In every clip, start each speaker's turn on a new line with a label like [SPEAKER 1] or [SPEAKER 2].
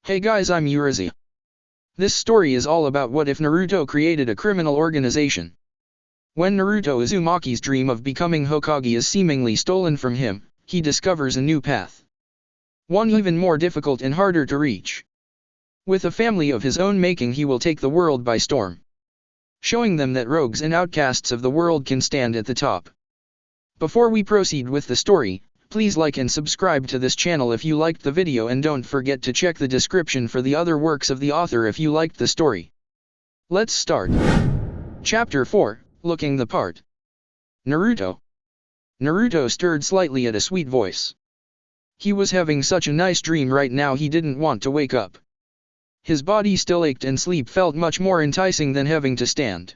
[SPEAKER 1] Hey guys, I'm Urizi. This story is all about what if Naruto created a criminal organization. When Naruto Uzumaki's dream of becoming Hokage is seemingly stolen from him, he discovers a new path. One even more difficult and harder to reach. With a family of his own making, he will take the world by storm, showing them that rogues and outcasts of the world can stand at the top. Before we proceed with the story, please like and subscribe to this channel if you liked the video, and don't forget to check the description for the other works of the author if you liked the story. Let's start. Chapter 4, Looking the Part. Naruto. Naruto stirred slightly at a sweet voice. He was having such a nice dream right now he didn't want to wake up. His body still ached and sleep felt much more enticing than having to stand.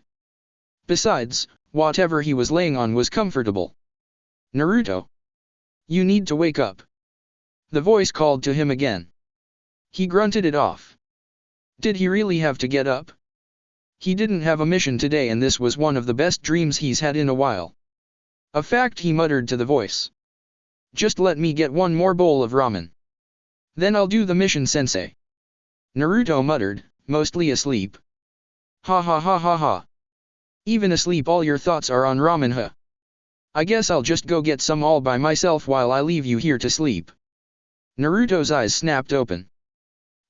[SPEAKER 1] Besides, whatever he was laying on was comfortable. Naruto. You need to wake up. The voice called to him again. He grunted it off. Did he really have to get up? He didn't have a mission today, and this was one of the best dreams he's had in a while. A fact, he muttered to the voice. Just let me get one more bowl of ramen. Then I'll do the mission, sensei. Naruto muttered, mostly asleep. Ha ha ha ha ha. Even asleep all your thoughts are on ramen, huh? I guess I'll just go get some all by myself while I leave you here to sleep. Naruto's eyes snapped open.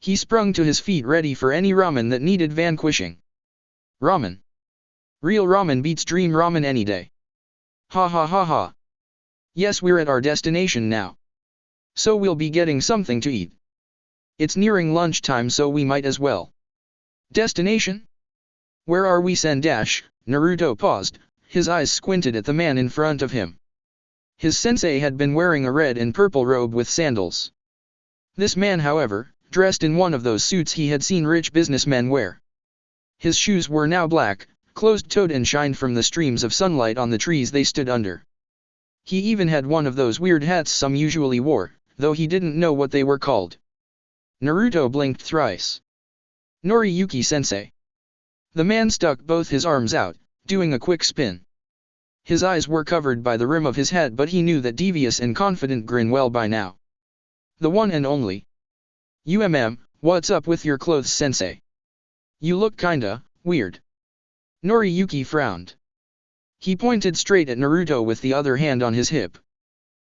[SPEAKER 1] He sprung to his feet, ready for any ramen that needed vanquishing. Ramen. Real ramen beats dream ramen any day. Ha ha ha ha. Yes, we're at our destination now. So we'll be getting something to eat. It's nearing lunchtime, so we might as well. Destination? Where are we, Sendash? Naruto paused, his eyes squinted at the man in front of him. His sensei had been wearing a red and purple robe with sandals. This man, however, dressed in one of those suits he had seen rich businessmen wear. His shoes were now black, closed-toed, and shined from the streams of sunlight on the trees they stood under. He even had one of those weird hats some usually wore, though he didn't know what they were called. Naruto blinked thrice. Noriyuki-sensei. The man stuck both his arms out, doing a quick spin. His eyes were covered by the rim of his hat, but he knew that devious and confident grin well by now. The one and only. What's up with your clothes, sensei? You look kinda weird. Noriyuki frowned. He pointed straight at Naruto with the other hand on his hip.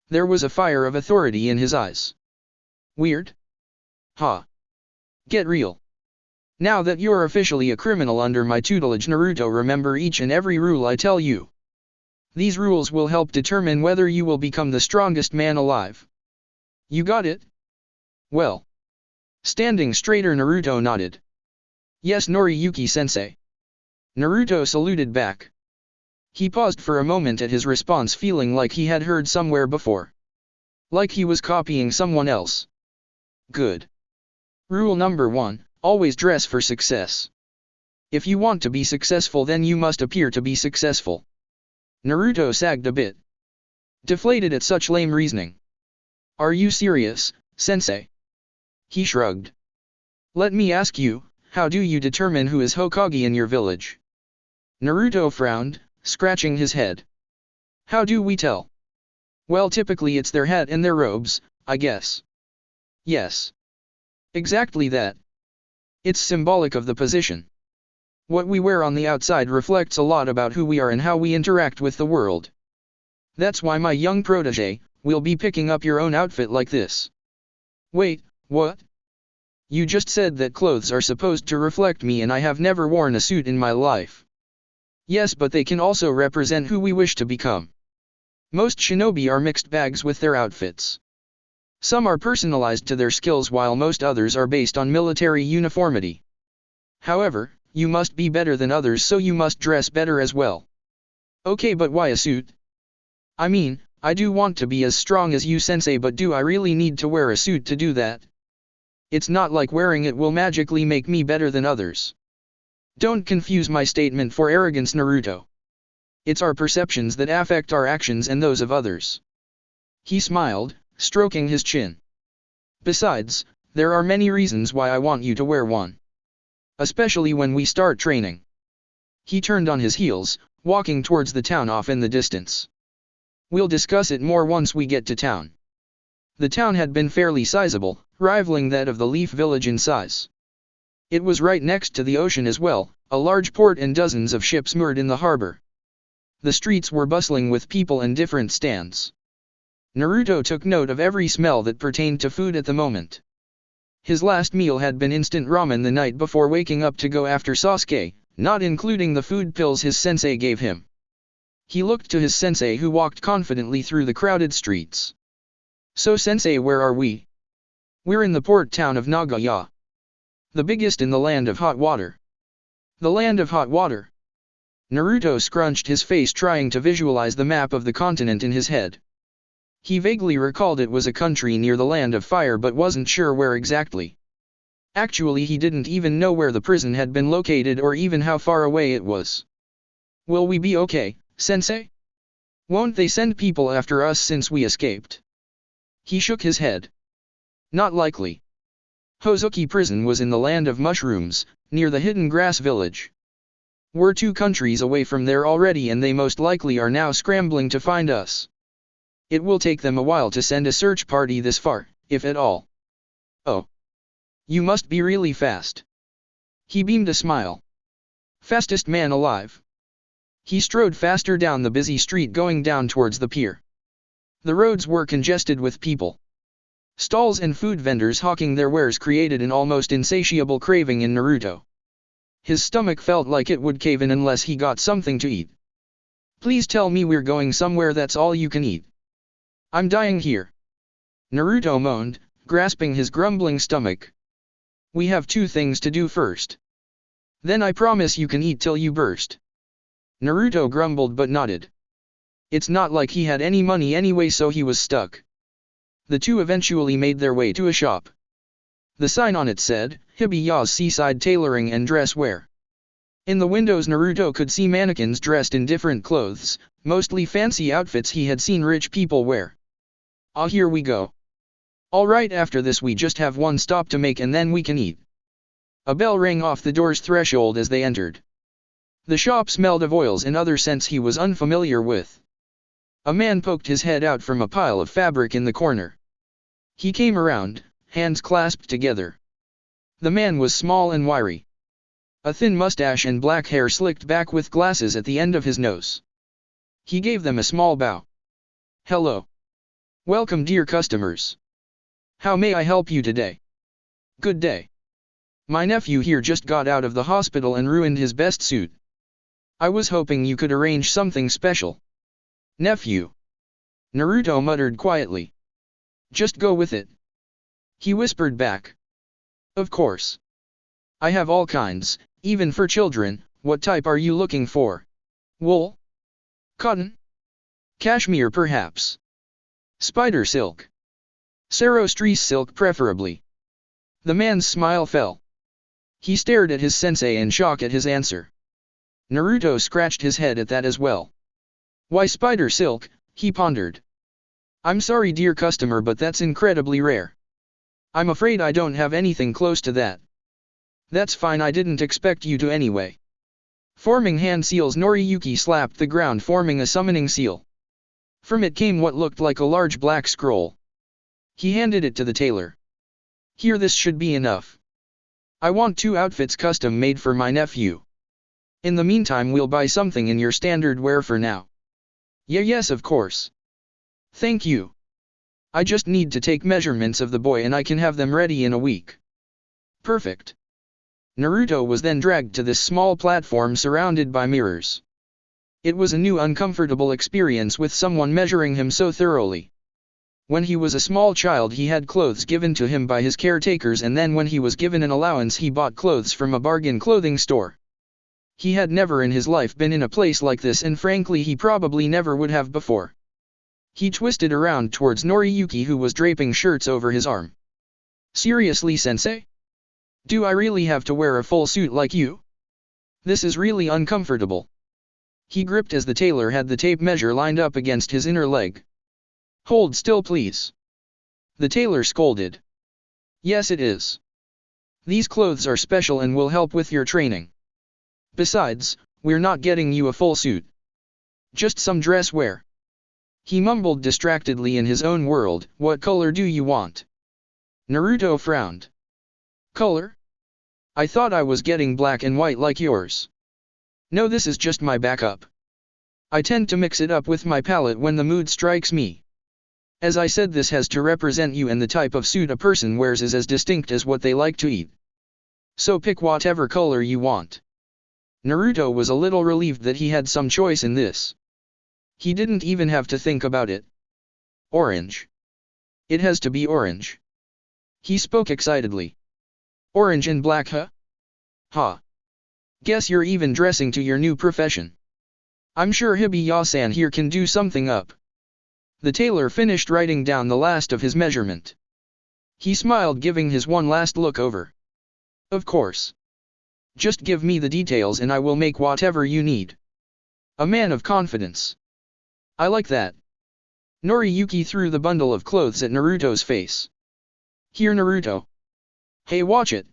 [SPEAKER 1] There was a fire of authority in his eyes. Weird? Ha. Get real. Now that you're officially a criminal under my tutelage, Naruto, remember each and every rule I tell you. These rules will help determine whether you will become the strongest man alive. You got it? Well. Standing straighter, Naruto nodded. Yes, Noriyuki-sensei. Naruto saluted back. He paused for a moment at his response, feeling like he had heard somewhere before. Like he was copying someone else. Good. Rule number 1, always dress for success. If you want to be successful, then you must appear to be successful. Naruto sagged a bit. Deflated at such lame reasoning. Are you serious, sensei? He shrugged. Let me ask you, how do you determine who is Hokage in your village? Naruto frowned, scratching his head. How do we tell? Well, typically it's their hat and their robes, I guess. Yes. Exactly that. It's symbolic of the position. What we wear on the outside reflects a lot about who we are and how we interact with the world. That's why, my young protege, we'll be picking up your own outfit like this. Wait, what? You just said that clothes are supposed to reflect me, and I have never worn a suit in my life. Yes, but they can also represent who we wish to become. Most shinobi are mixed bags with their outfits. Some are personalized to their skills, while most others are based on military uniformity. However, you must be better than others, so you must dress better as well. Okay, but why a suit? I mean, I do want to be as strong as you, sensei, but do I really need to wear a suit to do that? It's not like wearing it will magically make me better than others. Don't confuse my statement for arrogance, Naruto. It's our perceptions that affect our actions and those of others. He smiled, stroking his chin. Besides, there are many reasons why I want you to wear one. Especially when we start training. He turned on his heels, walking towards the town off in the distance. We'll discuss it more once we get to town. The town had been fairly sizable, rivaling that of the Leaf Village in size. It was right next to the ocean as well, a large port and dozens of ships moored in the harbor. The streets were bustling with people and different stands. Naruto took note of every smell that pertained to food at the moment. His last meal had been instant ramen the night before waking up to go after Sasuke, not including the food pills his sensei gave him. He looked to his sensei who walked confidently through the crowded streets. "So sensei, where are we?" "We're in the port town of Nagaya. The biggest in the land of hot water." "The land of hot water?" Naruto scrunched his face trying to visualize the map of the continent in his head. He vaguely recalled it was a country near the land of fire but wasn't sure where exactly. Actually, he didn't even know where the prison had been located or even how far away it was. "Will we be okay, sensei? Won't they send people after us since we escaped?" He shook his head. "Not likely. Hozuki prison was in the land of mushrooms, near the hidden grass village. We're 2 countries away from there already and they most likely are now scrambling to find us. It will take them a while to send a search party this far, if at all." "Oh. You must be really fast." He beamed a smile. "Fastest man alive." He strode faster down the busy street going down towards the pier. The roads were congested with people. Stalls and food vendors hawking their wares created an almost insatiable craving in Naruto. His stomach felt like it would cave in unless he got something to eat. "Please tell me we're going somewhere that's all you can eat. I'm dying here." Naruto moaned, grasping his grumbling stomach. "We have 2 things to do first. Then I promise you can eat till you burst." Naruto grumbled but nodded. It's not like he had any money anyway, so he was stuck. The 2 eventually made their way to a shop. The sign on it said, Hibiya's Seaside Tailoring and Dress Wear. In the windows Naruto could see mannequins dressed in different clothes, mostly fancy outfits he had seen rich people wear. "Ah, here we go. Alright, after this we just have 1 stop to make and then we can eat." A bell rang off the door's threshold as they entered. The shop smelled of oils and other scents he was unfamiliar with. A man poked his head out from a pile of fabric in the corner. He came around, hands clasped together. The man was small and wiry. A thin mustache and black hair slicked back with glasses at the end of his nose. He gave them a small bow. "Hello. Welcome, dear customers. How may I help you today?" "Good day. My nephew here just got out of the hospital and ruined his best suit. I was hoping you could arrange something special." "Nephew?" Naruto muttered quietly. "Just go with it." He whispered back. "Of course. I have all kinds, even for children. What type are you looking for? Wool? Cotton? Cashmere perhaps? Spider silk? Sarostres silk preferably." The man's smile fell. He stared at his sensei in shock at his answer. Naruto scratched his head at that as well. "Why spider silk?" he pondered. "I'm sorry, dear customer, but that's incredibly rare. I'm afraid I don't have anything close to that." "That's fine, I didn't expect you to anyway." Forming hand seals, Noriyuki slapped the ground, forming a summoning seal. From it came what looked like a large black scroll. He handed it to the tailor. "Here, this should be enough. I want 2 outfits custom made for my nephew. In the meantime we'll buy something in your standard wear for now." Yes, of course. "Thank you. I just need to take measurements of the boy and I can have them ready in a week." "Perfect." Naruto was then dragged to this small platform surrounded by mirrors. It was a new uncomfortable experience with someone measuring him so thoroughly. When he was a small child he had clothes given to him by his caretakers, and then when he was given an allowance he bought clothes from a bargain clothing store. He had never in his life been in a place like this, and frankly he probably never would have before. He twisted around towards Noriyuki, who was draping shirts over his arm. "Seriously, sensei? Do I really have to wear a full suit like you? This is really uncomfortable." He gripped as the tailor had the tape measure lined up against his inner leg. "Hold still, please." The tailor scolded. "Yes, it is. These clothes are special and will help with your training. Besides, we're not getting you a full suit. Just some dress wear." He mumbled distractedly in his own world. "What color do you want?" Naruto frowned. Color? I thought I was getting black and white like yours. No, this is just my backup. I tend to mix it up with my palette when the mood strikes me. As I said, this has to represent you, and the type of suit a person wears is as distinct as what they like to eat. So pick whatever color you want. Naruto was a little relieved that he had some choice in this. He didn't even have to think about it. Orange. It has to be orange. He spoke excitedly. Orange and black, huh? Ha. Guess you're even dressing to your new profession. I'm sure Hibiya-san here can do something up. The tailor finished writing down the last of his measurement. He smiled, giving his one last look over. Of course. Just give me the details and I will make whatever you need. A man of confidence. I like that. Noriyuki threw the bundle of clothes at Naruto's face. Here, Naruto. Hey, watch it.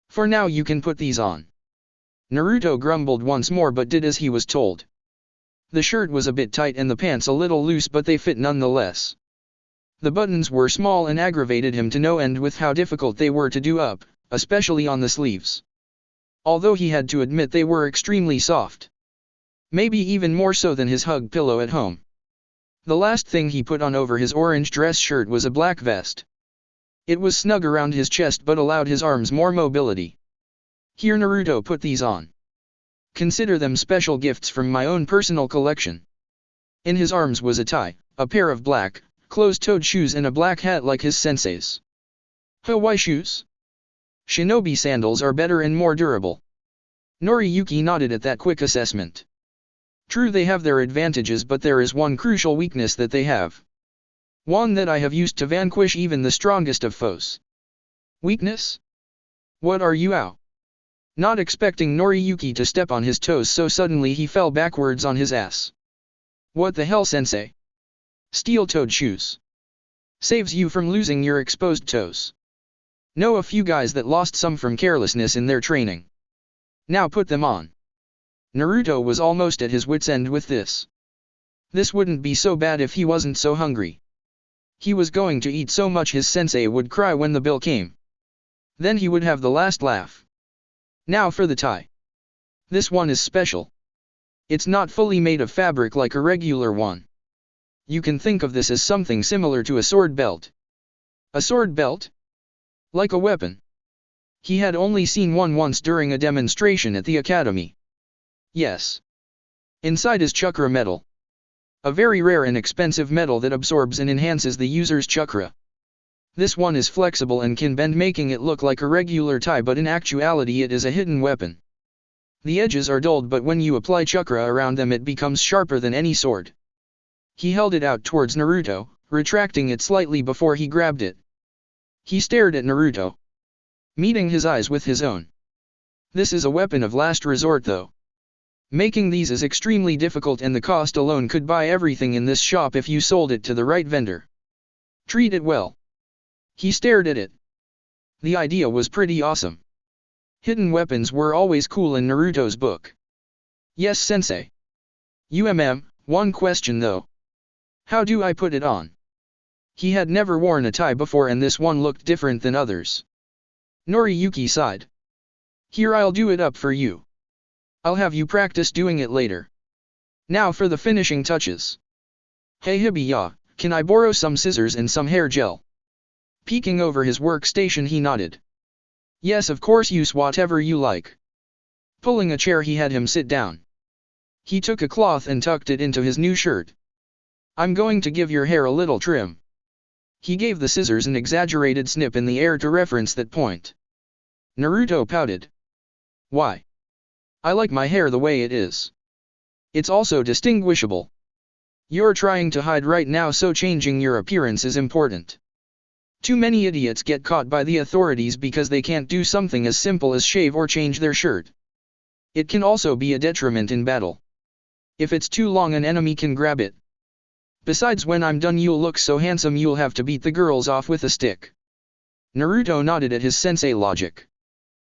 [SPEAKER 1] For now you can put these on. Naruto grumbled once more but did as he was told. The shirt was a bit tight and the pants a little loose, but they fit nonetheless. The buttons were small and aggravated him to no end with how difficult they were to do up, especially on the sleeves. Although he had to admit they were extremely soft. Maybe even more so than his hug pillow at home. The last thing he put on over his orange dress shirt was a black vest. It was snug around his chest but allowed his arms more mobility. Here, Naruto, put these on. Consider them special gifts from my own personal collection. In his arms was a tie, a pair of black, closed-toed shoes and a black hat like his sensei's. Why shoes? Shinobi sandals are better and more durable. Noriyuki nodded at that quick assessment. True, they have their advantages, but there is one crucial weakness that they have. One that I have used to vanquish even the strongest of foes. Weakness? What are you out? Not expecting Noriyuki to step on his toes so suddenly, he fell backwards on his ass. What the hell, sensei? Steel-toed shoes. Saves you from losing your exposed toes. Know a few guys that lost some from carelessness in their training. Now put them on. Naruto was almost at his wits' end with this. This wouldn't be so bad if he wasn't so hungry. He was going to eat so much his sensei would cry when the bill came. Then he would have the last laugh. Now for the tie. This one is special. It's not fully made of fabric like a regular one. You can think of this as something similar to a sword belt. A sword belt? Like a weapon. He had only seen one once during a demonstration at the academy. Yes. Inside is Chakra metal. A very rare and expensive metal that absorbs and enhances the user's chakra. This one is flexible and can bend, making it look like a regular tie, but in actuality it is a hidden weapon. The edges are dulled, but when you apply chakra around them it becomes sharper than any sword. He held it out towards Naruto, retracting it slightly before he grabbed it. He stared at Naruto, meeting his eyes with his own. This is a weapon of last resort though. Making these is extremely difficult, and the cost alone could buy everything in this shop if you sold it to the right vendor. Treat it well. He stared at it. The idea was pretty awesome. Hidden weapons were always cool in Naruto's book. Yes, sensei. One question though. How do I put it on? He had never worn a tie before and this one looked different than others. Noriyuki sighed. Here, I'll do it up for you. I'll have you practice doing it later. Now for the finishing touches. Hey Hibiya, can I borrow some scissors and some hair gel? Peeking over his workstation he nodded. Yes, of course, use whatever you like. Pulling a chair he had him sit down. He took a cloth and tucked it into his new shirt. I'm going to give your hair a little trim. He gave the scissors an exaggerated snip in the air to reference that point. Naruto pouted. Why? I like my hair the way it is. It's also distinguishable. You're trying to hide right now, so changing your appearance is important. Too many idiots get caught by the authorities because they can't do something as simple as shave or change their shirt. It can also be a detriment in battle. If it's too long, an enemy can grab it. Besides, when I'm done you'll look so handsome you'll have to beat the girls off with a stick. Naruto nodded at his sensei logic.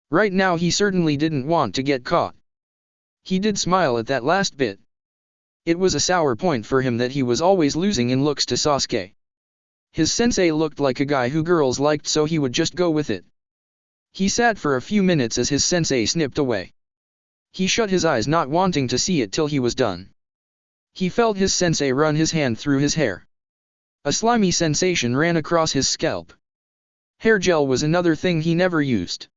[SPEAKER 1] Right now he certainly didn't want to get caught. He did smile at that last bit. It was a sour point for him that he was always losing in looks to Sasuke. His sensei looked like a guy who girls liked, so he would just go with it. He sat for a few minutes as his sensei snipped away. He shut his eyes, not wanting to see it till he was done. He felt his sensei run his hand through his hair. A slimy sensation ran across his scalp. Hair gel was another thing he never used.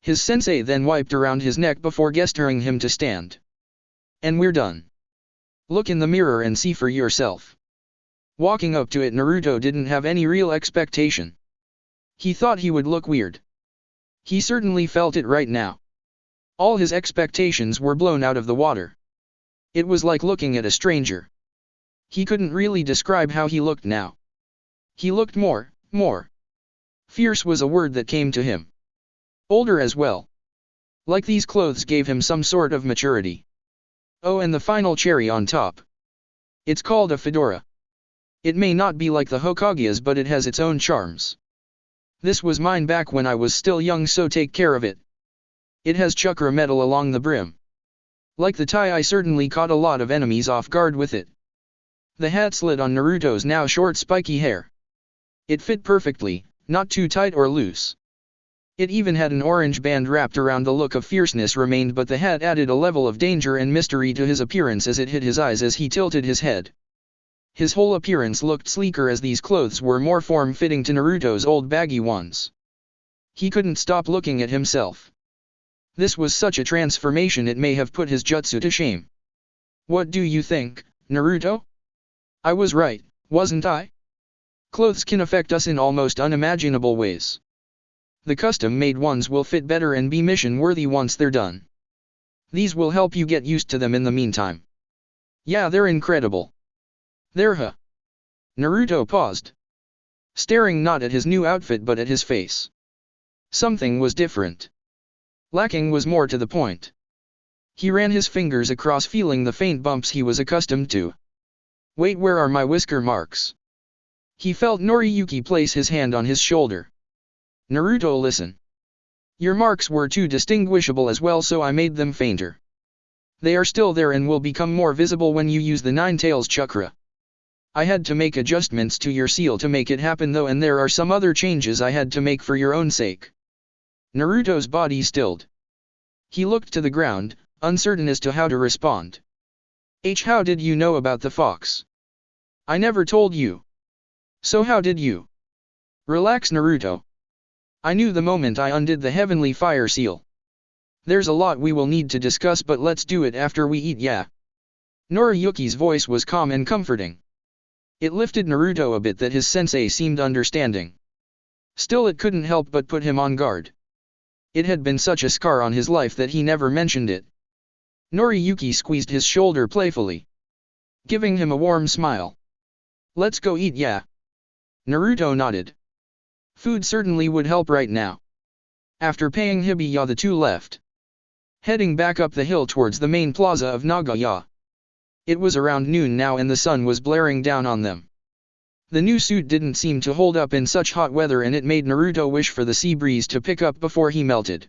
[SPEAKER 1] His sensei then wiped around his neck before gesturing him to stand. And we're done. Look in the mirror and see for yourself. Walking up to it, Naruto didn't have any real expectation. He thought he would look weird. He certainly felt it right now. All his expectations were blown out of the water. It was like looking at a stranger. He couldn't really describe how he looked now. He looked more fierce was a word that came to him. Older as well. Like these clothes gave him some sort of maturity. Oh, and the final cherry on top. It's called a fedora. It may not be like the Hokage's, but it has its own charms. This was mine back when I was still young, so take care of it. It has chakra metal along the brim. Like the tie, I certainly caught a lot of enemies off guard with it. The hat slid on Naruto's now short spiky hair. It fit perfectly, not too tight or loose. It even had an orange band wrapped around. The look of fierceness remained, but the hat added a level of danger and mystery to his appearance as it hit his eyes as he tilted his head. His whole appearance looked sleeker as these clothes were more form-fitting to Naruto's old baggy ones. He couldn't stop looking at himself. This was such a transformation, it may have put his jutsu to shame. What do you think, Naruto? I was right, wasn't I? Clothes can affect us in almost unimaginable ways. The custom-made ones will fit better and be mission-worthy once they're done. These will help you get used to them in the meantime. Yeah, they're incredible. They're Naruto paused. Staring not at his new outfit but at his face. Something was different. Lacking was more to the point. He ran his fingers across, feeling the faint bumps he was accustomed to. Wait, where are my whisker marks? He felt Noriyuki place his hand on his shoulder. Naruto, listen. Your marks were too distinguishable as well, so I made them fainter. They are still there and will become more visible when you use the Nine Tails Chakra. I had to make adjustments to your seal to make it happen though, and there are some other changes I had to make for your own sake. Naruto's body stilled. He looked to the ground, uncertain as to how to respond. How did you know about the fox? I never told you. So how did you? Relax, Naruto. I knew the moment I undid the heavenly fire seal. There's a lot we will need to discuss, but let's do it after we eat, yeah. Noriyuki's voice was calm and comforting. It lifted Naruto a bit that his sensei seemed understanding. Still, it couldn't help but put him on guard. It had been such a scar on his life that he never mentioned it. Noriyuki squeezed his shoulder playfully, giving him a warm smile. Let's go eat, yeah. Naruto nodded. Food certainly would help right now. After paying Hibiya, the two left, heading back up the hill towards the main plaza of Nagaya. It was around noon now and the sun was blaring down on them. The new suit didn't seem to hold up in such hot weather, and it made Naruto wish for the sea breeze to pick up before he melted.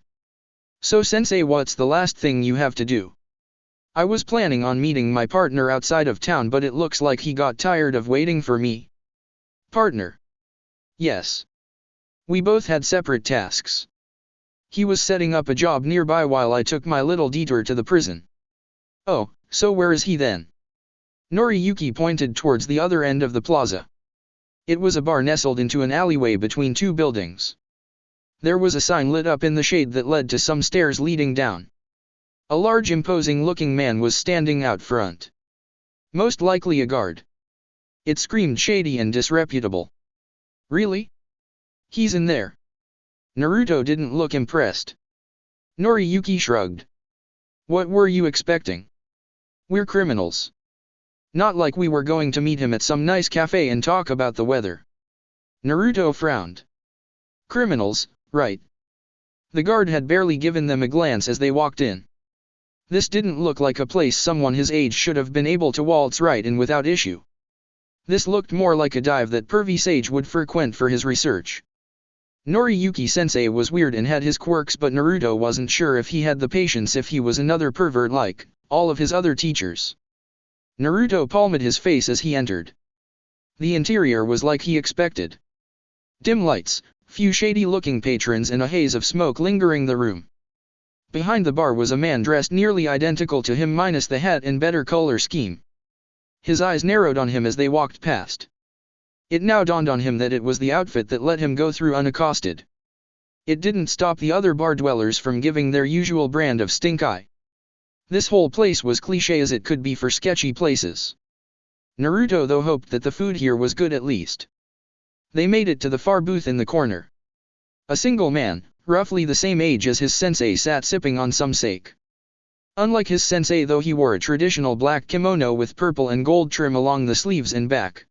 [SPEAKER 1] So sensei, what's the last thing you have to do? I was planning on meeting my partner outside of town, but it looks like he got tired of waiting for me. Partner? Yes. We both had separate tasks. He was setting up a job nearby while I took my little detour to the prison. Oh, so where is he then? Noriyuki pointed towards the other end of the plaza. It was a bar nestled into an alleyway between two buildings. There was a sign lit up in the shade that led to some stairs leading down. A large, imposing-looking man was standing out front. Most likely a guard. It screamed shady and disreputable. Really? He's in there. Naruto didn't look impressed. Noriyuki shrugged. What were you expecting? We're criminals. Not like we were going to meet him at some nice cafe and talk about the weather. Naruto frowned. Criminals, right. The guard had barely given them a glance as they walked in. This didn't look like a place someone his age should have been able to waltz right in without issue. This looked more like a dive that pervy sage would frequent for his research. Noriyuki-sensei was weird and had his quirks, but Naruto wasn't sure if he had the patience if he was another pervert like all of his other teachers. Naruto palmed his face as he entered. The interior was like he expected. Dim lights, few shady-looking patrons and a haze of smoke lingering the room. Behind the bar was a man dressed nearly identical to him minus the hat and better color scheme. His eyes narrowed on him as they walked past. It now dawned on him that it was the outfit that let him go through unaccosted. It didn't stop the other bar dwellers from giving their usual brand of stink eye. This whole place was cliché as it could be for sketchy places. Naruto though hoped that the food here was good at least. They made it to the far booth in the corner. A single man, roughly the same age as his sensei, sat sipping on some sake. Unlike his sensei though, he wore a traditional black kimono with purple and gold trim along the sleeves and back.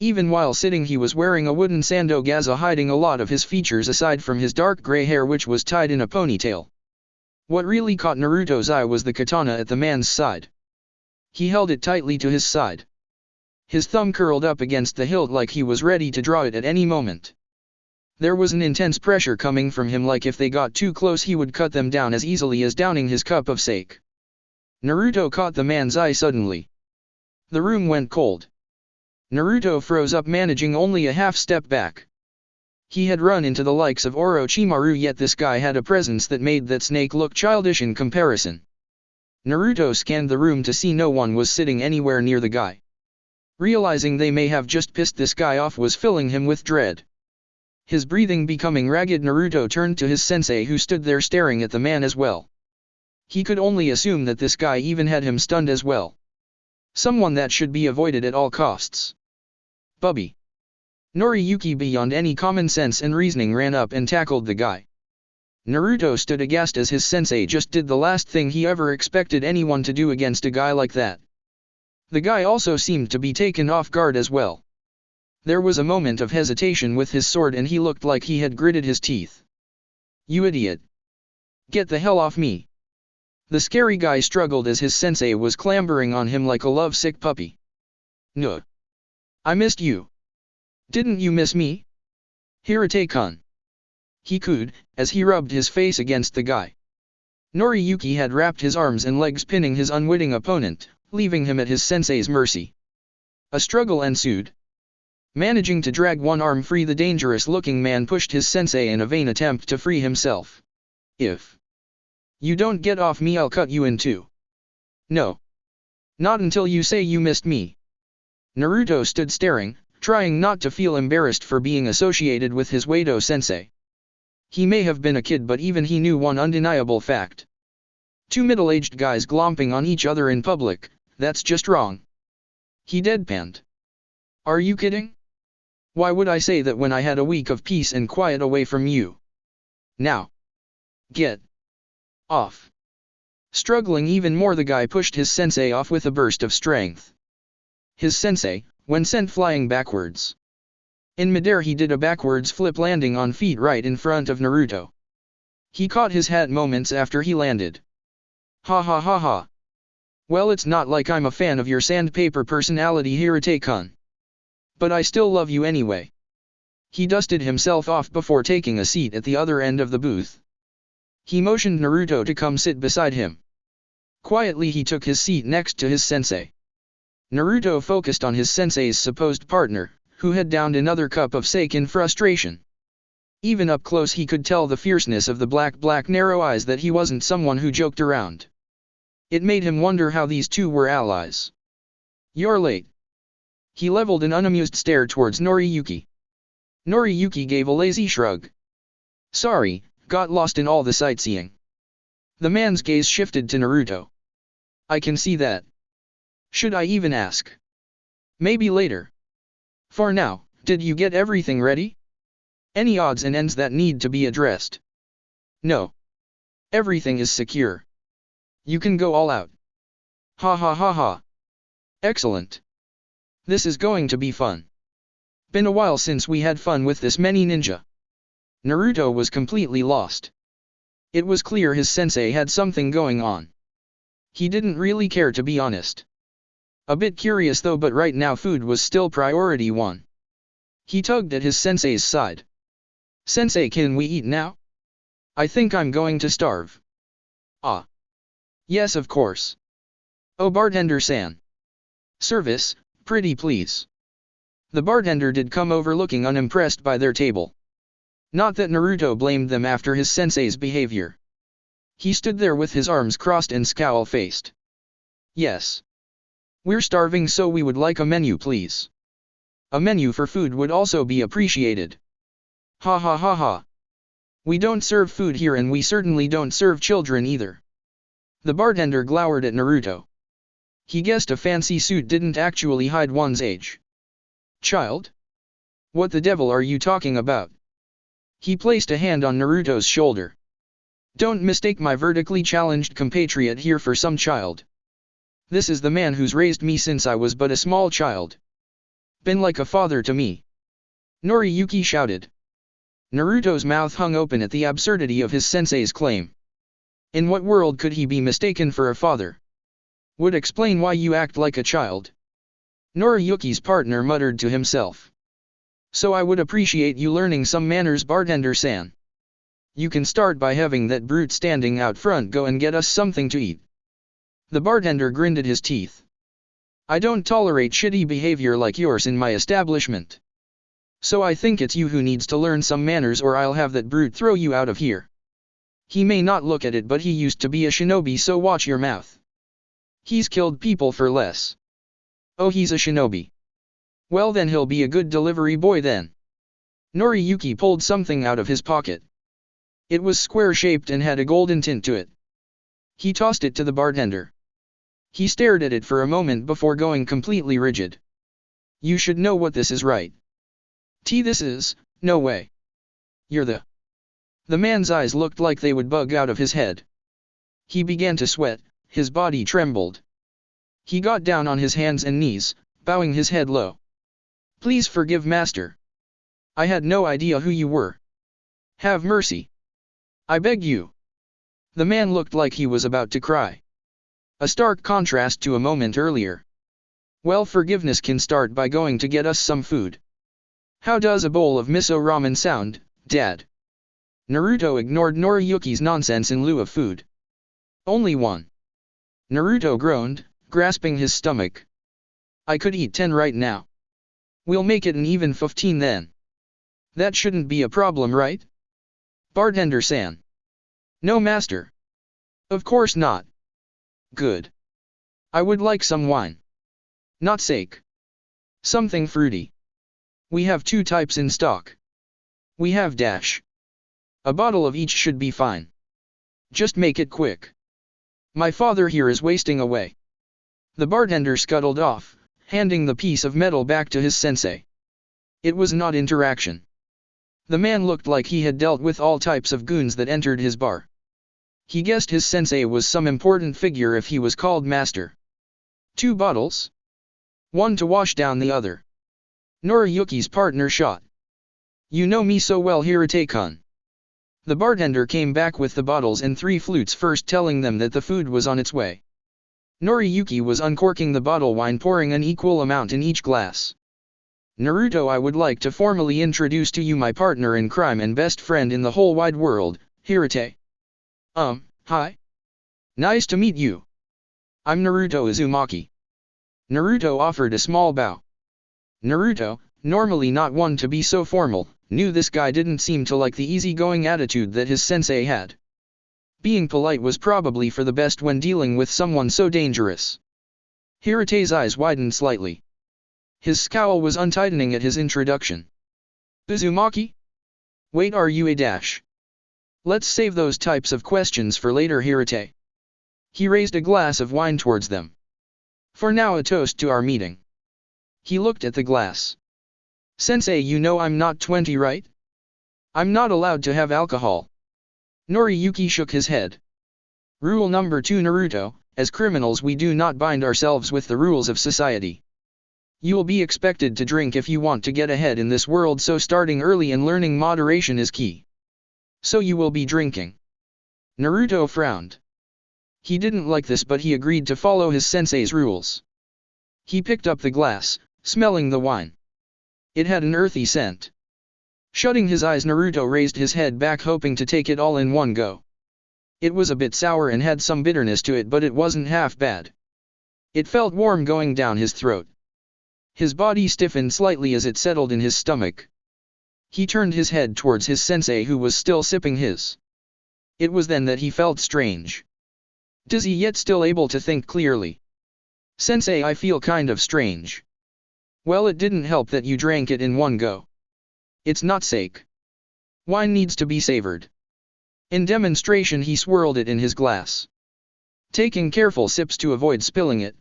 [SPEAKER 1] Even while sitting he was wearing a wooden sando gaza hiding a lot of his features aside from his dark gray hair which was tied in a ponytail. What really caught Naruto's eye was the katana at the man's side. He held it tightly to his side. His thumb curled up against the hilt like he was ready to draw it at any moment. There was an intense pressure coming from him, like if they got too close he would cut them down as easily as downing his cup of sake. Naruto caught the man's eye suddenly. The room went cold. Naruto froze up, managing only a half step back. He had run into the likes of Orochimaru, yet this guy had a presence that made that snake look childish in comparison. Naruto scanned the room to see no one was sitting anywhere near the guy. Realizing they may have just pissed this guy off was filling him with dread. His breathing becoming ragged, Naruto turned to his sensei who stood there staring at the man as well. He could only assume that this guy even had him stunned as well. Someone that should be avoided at all costs. Bubby. Noriyuki, beyond any common sense and reasoning, ran up and tackled the guy. Naruto stood aghast as his sensei just did the last thing he ever expected anyone to do against a guy like that. The guy also seemed to be taken off guard as well. There was a moment of hesitation with his sword and he looked like he had gritted his teeth. "You idiot. Get the hell off me." The scary guy struggled as his sensei was clambering on him like a lovesick puppy. "No. I missed you. Didn't you miss me? Hirate-kun." He cooed, as he rubbed his face against the guy. Noriyuki had wrapped his arms and legs pinning his unwitting opponent, leaving him at his sensei's mercy. A struggle ensued. Managing to drag one arm free, the dangerous-looking man pushed his sensei in a vain attempt to free himself. "If you don't get off me, I'll cut you in two." "No. Not until you say you missed me." Naruto stood staring, trying not to feel embarrassed for being associated with his Wado sensei. He may have been a kid, but even he knew one undeniable fact. Two middle-aged guys glomping on each other in public, that's just wrong. He deadpanned. "Are you kidding? Why would I say that when I had a week of peace and quiet away from you? Now. Get off." Struggling even more, the guy pushed his sensei off with a burst of strength. His sensei, when sent flying backwards. In midair he did a backwards flip, landing on feet right in front of Naruto. He caught his hat moments after he landed. "Ha ha ha ha. Well, it's not like I'm a fan of your sandpaper personality, Hirate-kun. But I still love you anyway." He dusted himself off before taking a seat at the other end of the booth. He motioned Naruto to come sit beside him. Quietly he took his seat next to his sensei. Naruto focused on his sensei's supposed partner, who had downed another cup of sake in frustration. Even up close he could tell the fierceness of the black narrow eyes that he wasn't someone who joked around. It made him wonder how these two were allies. "You're late." He leveled an unamused stare towards Noriyuki. Noriyuki gave a lazy shrug. "Sorry, got lost in all the sightseeing." The man's gaze shifted to Naruto. "I can see that. Should I even ask? Maybe later. For now, did you get everything ready? Any odds and ends that need to be addressed?" "No. Everything is secure. You can go all out." "Ha ha ha ha. Excellent. This is going to be fun. Been a while since we had fun with this many ninja." Naruto was completely lost. It was clear his sensei had something going on. He didn't really care, to be honest. A bit curious though, but right now food was still priority one. He tugged at his sensei's side. "Sensei, can we eat now? I think I'm going to starve." "Ah. Yes, of course. Oh, bartender-san. Service, pretty please." The bartender did come over looking unimpressed by their table. Not that Naruto blamed them after his sensei's behavior. He stood there with his arms crossed and scowl-faced. Yes. We're starving, so we would like a menu, please. A menu for food would also be appreciated. Ha ha ha ha. We don't serve food here, and we certainly don't serve children either. The bartender glowered at Naruto. He guessed a fancy suit didn't actually hide one's age. Child? What the devil are you talking about? He placed a hand on Naruto's shoulder. Don't mistake my vertically challenged compatriot here for some child. This is the man who's raised me since I was but a small child. Been like a father to me. Noriyuki shouted. Naruto's mouth hung open at the absurdity of his sensei's claim. In what world could he be mistaken for a father? Would explain why you act like a child. Noriyuki's partner muttered to himself. So I would appreciate you learning some manners, bartender-san. You can start by having that brute standing out front go and get us something to eat. The bartender grinned at his teeth. I don't tolerate shitty behavior like yours in my establishment. So I think it's you who needs to learn some manners, or I'll have that brute throw you out of here. He may not look at it, but he used to be a shinobi, so watch your mouth. He's killed people for less. Oh, he's a shinobi. Well, then he'll be a good delivery boy then. Noriyuki pulled something out of his pocket. It was square-shaped and had a golden tint to it. He tossed it to the bartender. He stared at it for a moment before going completely rigid. You should know what this is, right? This is, no way. You're the man's eyes looked like they would bug out of his head. He began to sweat, his body trembled. He got down on his hands and knees, bowing his head low. Please forgive, master. I had no idea who you were. Have mercy. I beg you. The man looked like he was about to cry. A stark contrast to a moment earlier. Well, forgiveness can start by going to get us some food. How does a bowl of miso ramen sound, Dad? Naruto ignored Noriyuki's nonsense in lieu of food. Only one. Naruto groaned, grasping his stomach. I could eat 10 right now. We'll make it an even 15 then. That shouldn't be a problem, right? Bartender-san. No, master. Of course not. Good. I would like some wine. Not sake. Something fruity. We have 2 types in stock. We have dash. A bottle of each should be fine. Just make it quick. My father here is wasting away. The bartender scuttled off, handing the piece of metal back to his sensei. It was not interaction. The man looked like he had dealt with all types of goons that entered his bar. He guessed his sensei was some important figure if he was called master. 2 bottles? One to wash down the other. Noriyuki's partner shot. You know me so well, Hirate-kun. The bartender came back with the bottles and 3 flutes, first telling them that the food was on its way. Noriyuki was uncorking the bottle wine, pouring an equal amount in each glass. Naruto, I would like to formally introduce to you my partner in crime and best friend in the whole wide world, Hirate. Hi. Nice to meet you. I'm Naruto Uzumaki. Naruto offered a small bow. Naruto, normally not one to be so formal, knew this guy didn't seem to like the easygoing attitude that his sensei had. Being polite was probably for the best when dealing with someone so dangerous. Hirate's eyes widened slightly. His scowl was untightening at his introduction. Uzumaki? Wait, are you a dash? Let's save those types of questions for later, Hirate. He raised a glass of wine towards them. For now, a toast to our meeting. He looked at the glass. Sensei, you know I'm not 20, right? I'm not allowed to have alcohol. Noriyuki shook his head. Rule number 2, Naruto, as criminals we do not bind ourselves with the rules of society. You will be expected to drink if you want to get ahead in this world, so starting early and learning moderation is key. So you will be drinking. Naruto frowned. He didn't like this, but he agreed to follow his sensei's rules. He picked up the glass, smelling the wine. It had an earthy scent. Shutting his eyes, Naruto raised his head back, hoping to take it all in one go. It was a bit sour and had some bitterness to it, but it wasn't half bad. It felt warm going down his throat. His body stiffened slightly as it settled in his stomach. He turned his head towards his sensei who was still sipping his. It was then that he felt strange. Dizzy yet still able to think clearly. Sensei, I feel kind of strange. Well, it didn't help that you drank it in one go. It's not sake. Wine needs to be savored. In demonstration he swirled it in his glass, taking careful sips to avoid spilling it.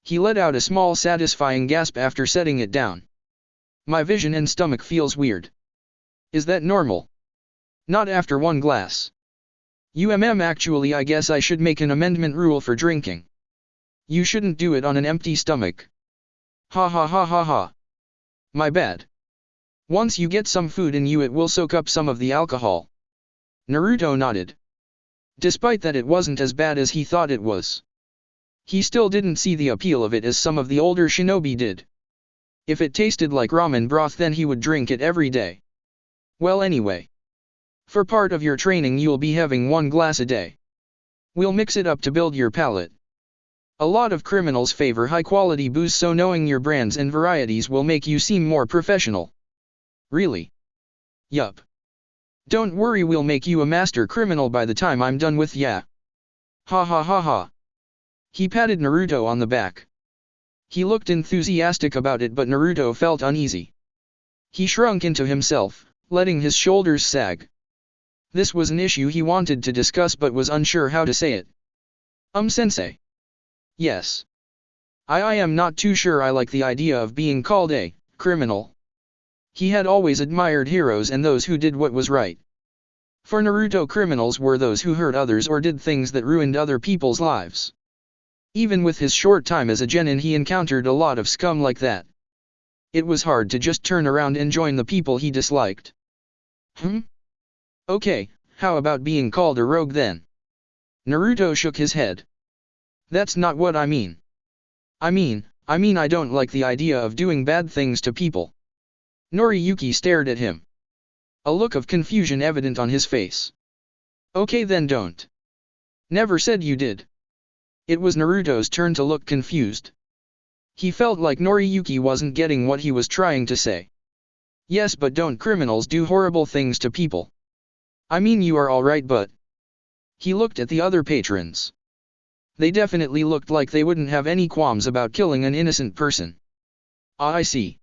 [SPEAKER 1] He let out a small satisfying gasp after setting it down. My vision and stomach feels weird. Is that normal? Not after one glass. Actually I guess I should make an amendment rule for drinking. You shouldn't do it on an empty stomach. Ha ha ha ha ha. My bad. Once you get some food in you it will soak up some of the alcohol. Naruto nodded. Despite that it wasn't as bad as he thought it was. He still didn't see the appeal of it as some of the older shinobi did. If it tasted like ramen broth then he would drink it every day. Well anyway. For part of your training you'll be having 1 glass a day. We'll mix it up to build your palate. A lot of criminals favor high-quality booze, so knowing your brands and varieties will make you seem more professional. Really? Yup. Don't worry, we'll make you a master criminal by the time I'm done with ya. Ha ha ha ha. He patted Naruto on the back. He looked enthusiastic about it, but Naruto felt uneasy. He shrunk into himself, letting his shoulders sag. This was an issue he wanted to discuss but was unsure how to say it. Sensei. Yes. I am not too sure I like the idea of being called a criminal. He had always admired heroes and those who did what was right. For Naruto, criminals were those who hurt others or did things that ruined other people's lives. Even with his short time as a genin he encountered a lot of scum like that. It was hard to just turn around and join the people he disliked. Okay, how about being called a rogue then? Naruto shook his head. That's not what I mean. I mean I don't like the idea of doing bad things to people. Noriyuki stared at him. A look of confusion evident on his face. Okay then don't. Never said you did. It was Naruto's turn to look confused. He felt like Noriyuki wasn't getting what he was trying to say. Yes, but don't criminals do horrible things to people? I mean you are alright, but... He looked at the other patrons. They definitely looked like they wouldn't have any qualms about killing an innocent person. I see.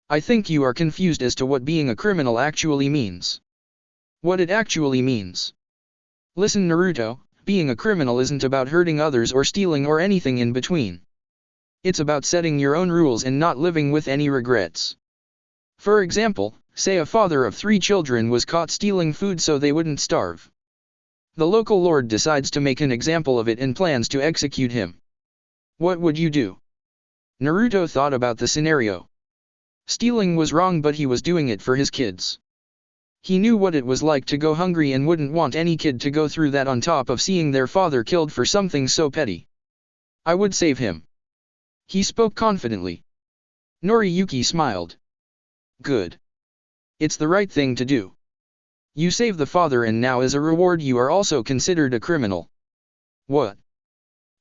[SPEAKER 1] I think you are confused as to what being a criminal actually means. What it actually means. Listen Naruto, being a criminal isn't about hurting others or stealing or anything in between. It's about setting your own rules and not living with any regrets. For example, say a father of 3 children was caught stealing food so they wouldn't starve. The local lord decides to make an example of it and plans to execute him. What would you do? Naruto thought about the scenario. Stealing was wrong, but he was doing it for his kids. He knew what it was like to go hungry and wouldn't want any kid to go through that on top of seeing their father killed for something so petty. I would save him. He spoke confidently. Noriyuki smiled. Good. It's the right thing to do. You save the father and now as a reward you are also considered a criminal. What?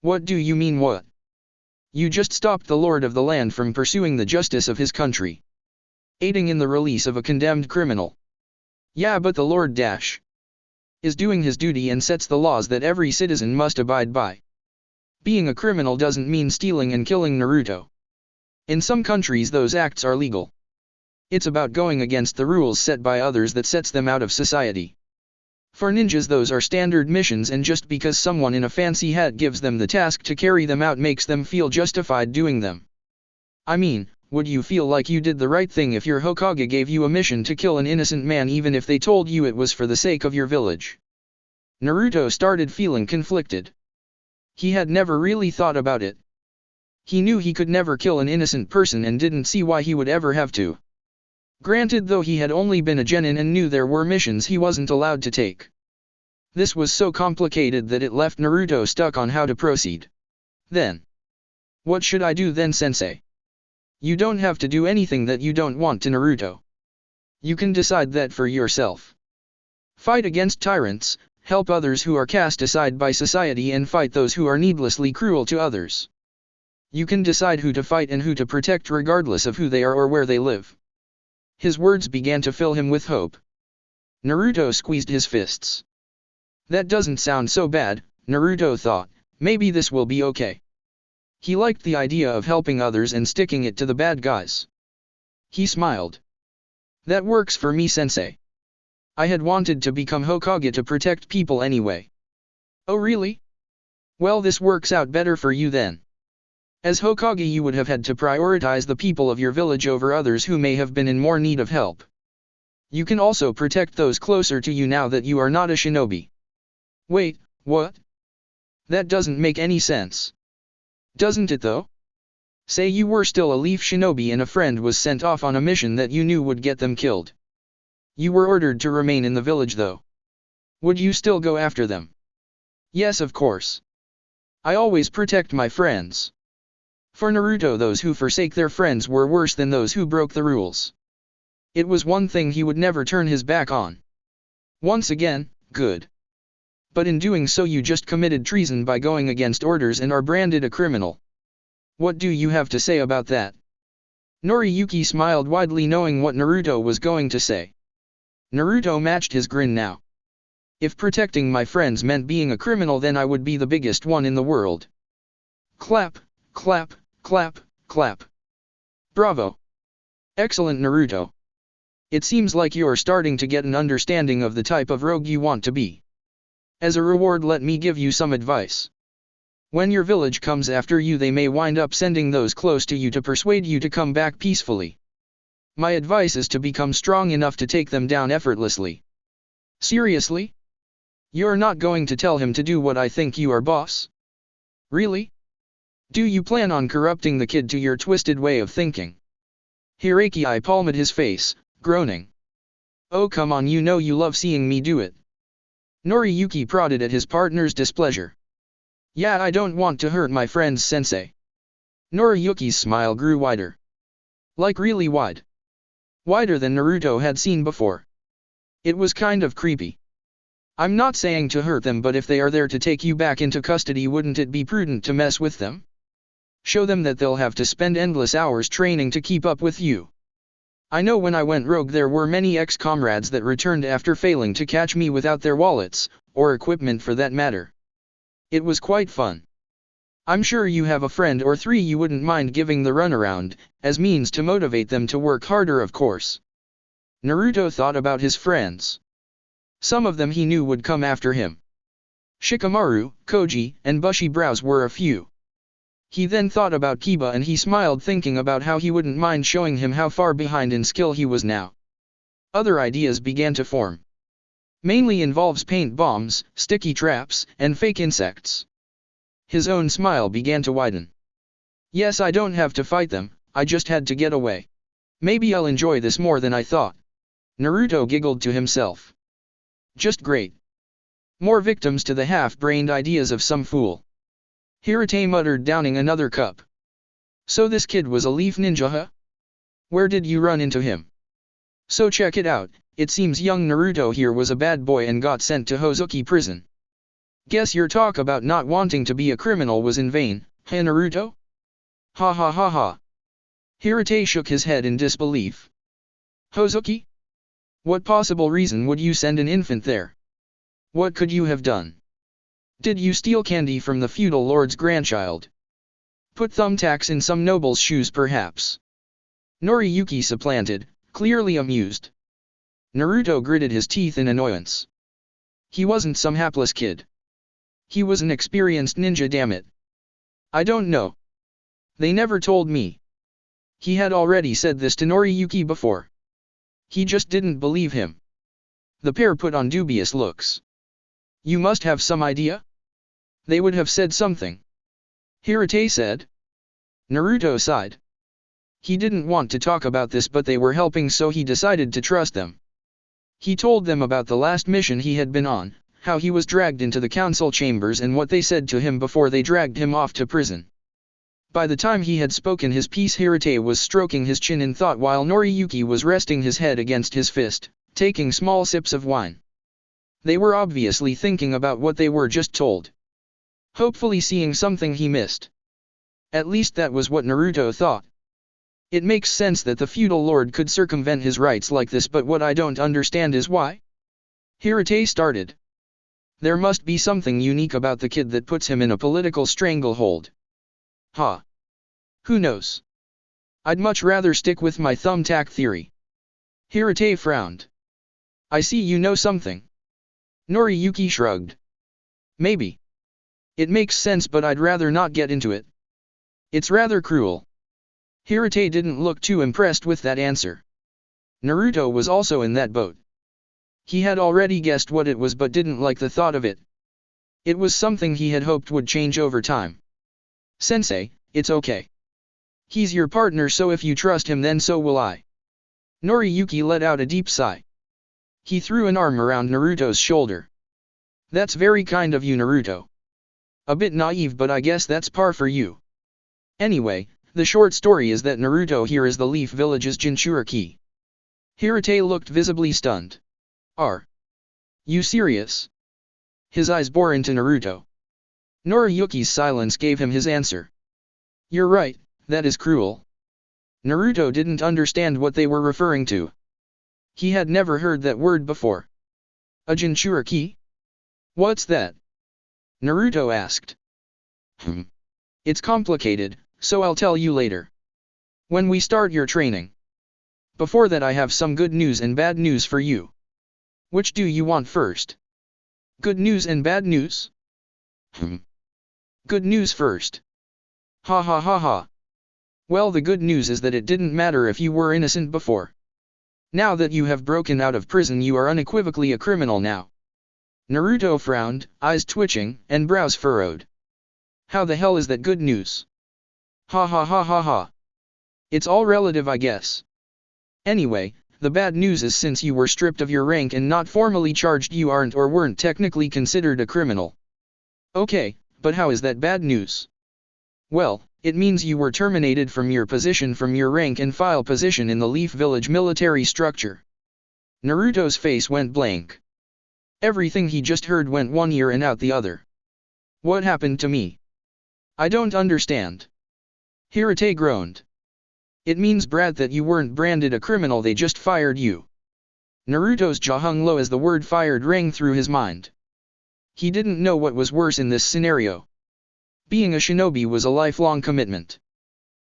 [SPEAKER 1] What do you mean what? You just stopped the lord of the land from pursuing the justice of his country. Aiding in the release of a condemned criminal. Yeah, but the lord is doing his duty and sets the laws that every citizen must abide by. Being a criminal doesn't mean stealing and killing Naruto. In some countries those acts are legal. It's about going against the rules set by others that sets them out of society. For ninjas those are standard missions, and just because someone in a fancy hat gives them the task to carry them out makes them feel justified doing them. I mean, would you feel like you did the right thing if your Hokage gave you a mission to kill an innocent man even if they told you it was for the sake of your village? Naruto started feeling conflicted. He had never really thought about it. He knew he could never kill an innocent person and didn't see why he would ever have to. Granted, though, he had only been a genin and knew there were missions he wasn't allowed to take. This was so complicated that it left Naruto stuck on how to proceed. Then. What should I do then, sensei? You don't have to do anything that you don't want to, Naruto. You can decide that for yourself. Fight against tyrants, help others who are cast aside by society, and fight those who are needlessly cruel to others. You can decide who to fight and who to protect regardless of who they are or where they live. His words began to fill him with hope. Naruto squeezed his fists. That doesn't sound so bad, Naruto thought, maybe this will be okay. He liked the idea of helping others and sticking it to the bad guys. He smiled. That works for me, sensei. I had wanted to become Hokage to protect people anyway. Oh really? Well, this works out better for you then. As Hokage, you would have had to prioritize the people of your village over others who may have been in more need of help. You can also protect those closer to you now that you are not a shinobi. Wait, what? That doesn't make any sense. Doesn't it though? Say you were still a leaf shinobi and a friend was sent off on a mission that you knew would get them killed. You were ordered to remain in the village though. Would you still go after them? Yes, of course. I always protect my friends. For Naruto, those who forsake their friends were worse than those who broke the rules. It was one thing he would never turn his back on. Once again, good. But in doing so you just committed treason by going against orders and are branded a criminal. What do you have to say about that? Noriyuki smiled widely, knowing what Naruto was going to say. Naruto matched his grin now. If protecting my friends meant being a criminal, then I would be the biggest one in the world. Clap, clap, clap, clap. Bravo. Excellent, Naruto. It seems like you're starting to get an understanding of the type of rogue you want to be. As a reward, let me give you some advice. When your village comes after you, they may wind up sending those close to you to persuade you to come back peacefully. My advice is to become strong enough to take them down effortlessly. Seriously? You're not going to tell him to do what I think you are, boss? Really? Do you plan on corrupting the kid to your twisted way of thinking? Hiraki palmed his face, groaning. Oh come on, you know you love seeing me do it. Noriyuki prodded at his partner's displeasure. Yeah, I don't want to hurt my friends, sensei. Noriyuki's smile grew wider. Like really wide. Wider than Naruto had seen before. It was kind of creepy. I'm not saying to hurt them, but if they are there to take you back into custody, wouldn't it be prudent to mess with them? Show them that they'll have to spend endless hours training to keep up with you. I know when I went rogue there were many ex-comrades that returned after failing to catch me without their wallets, or equipment for that matter. It was quite fun. I'm sure you have a friend or three you wouldn't mind giving the runaround, as means to motivate them to work harder, of course. Naruto thought about his friends. Some of them he knew would come after him. Shikamaru, Koji, and Bushy Brows were a few. He then thought about Kiba and he smiled, thinking about how he wouldn't mind showing him how far behind in skill he was now. Other ideas began to form. Mainly involves paint bombs, sticky traps, and fake insects. His own smile began to widen. Yes, I don't have to fight them, I just had to get away. Maybe I'll enjoy this more than I thought. Naruto giggled to himself. Just great. More victims to the half-brained ideas of some fool. Hirate muttered, downing another cup. So this kid was a leaf ninja, huh? Where did you run into him? So check it out, it seems young Naruto here was a bad boy and got sent to Hozuki prison. Guess your talk about not wanting to be a criminal was in vain, huh Naruto? Ha ha ha ha. Hirate shook his head in disbelief. Hozuki? What possible reason would you send an infant there? What could you have done? Did you steal candy from the feudal lord's grandchild? Put thumbtacks in some noble's shoes perhaps? Noriyuki supplanted, clearly amused. Naruto gritted his teeth in annoyance. He wasn't some hapless kid. He was an experienced ninja, damn it. I don't know. They never told me. He had already said this to Noriyuki before. He just didn't believe him. The pair put on dubious looks. You must have some idea? They would have said something. Hirate said. Naruto sighed. He didn't want to talk about this, but they were helping, so he decided to trust them. He told them about the last mission he had been on, how he was dragged into the council chambers and what they said to him before they dragged him off to prison. By the time he had spoken his piece, Hirate was stroking his chin in thought while Noriyuki was resting his head against his fist, taking small sips of wine. They were obviously thinking about what they were just told. Hopefully seeing something he missed. At least that was what Naruto thought. It makes sense that the feudal lord could circumvent his rights like this, but what I don't understand is why? Hirate started. There must be something unique about the kid that puts him in a political stranglehold. Ha! Who knows? I'd much rather stick with my thumbtack theory. Hirate frowned. I see you know something. Noriyuki shrugged. Maybe. It makes sense, but I'd rather not get into it. It's rather cruel. Hirate didn't look too impressed with that answer. Naruto was also in that boat. He had already guessed what it was but didn't like the thought of it. It was something he had hoped would change over time. Sensei, it's okay. He's your partner, so if you trust him then so will I. Noriyuki let out a deep sigh. He threw an arm around Naruto's shoulder. That's very kind of you, Naruto. A bit naive, but I guess that's par for you. Anyway, the short story is that Naruto here is the Leaf Village's jinchuriki. Hirate looked visibly stunned. Are you serious? His eyes bore into Naruto. Noriyuki's silence gave him his answer. You're right, that is cruel. Naruto didn't understand what they were referring to. He had never heard that word before. A jinchuriki? What's that? Naruto asked. It's complicated, so I'll tell you later. When we start your training. Before that I have some good news and bad news for you. Which do you want first? Good news and bad news? Good news first. Ha ha ha ha. Well, the good news is that it didn't matter if you were innocent before. Now that you have broken out of prison, you are unequivocally a criminal now. Naruto frowned, eyes twitching, and brows furrowed. How the hell is that good news? Ha ha ha ha ha. It's all relative, I guess. Anyway, the bad news is since you were stripped of your rank and not formally charged, you aren't or weren't technically considered a criminal. Okay, but how is that bad news? Well, it means you were terminated from your position, from your rank and file position in the Leaf Village military structure. Naruto's face went blank. Everything he just heard went one ear and out the other. What happened to me? I don't understand. Hirate groaned. It means, Brad, that you weren't branded a criminal, they just fired you. Naruto's jaw hung low as the word fired rang through his mind. He didn't know what was worse in this scenario. Being a shinobi was a lifelong commitment.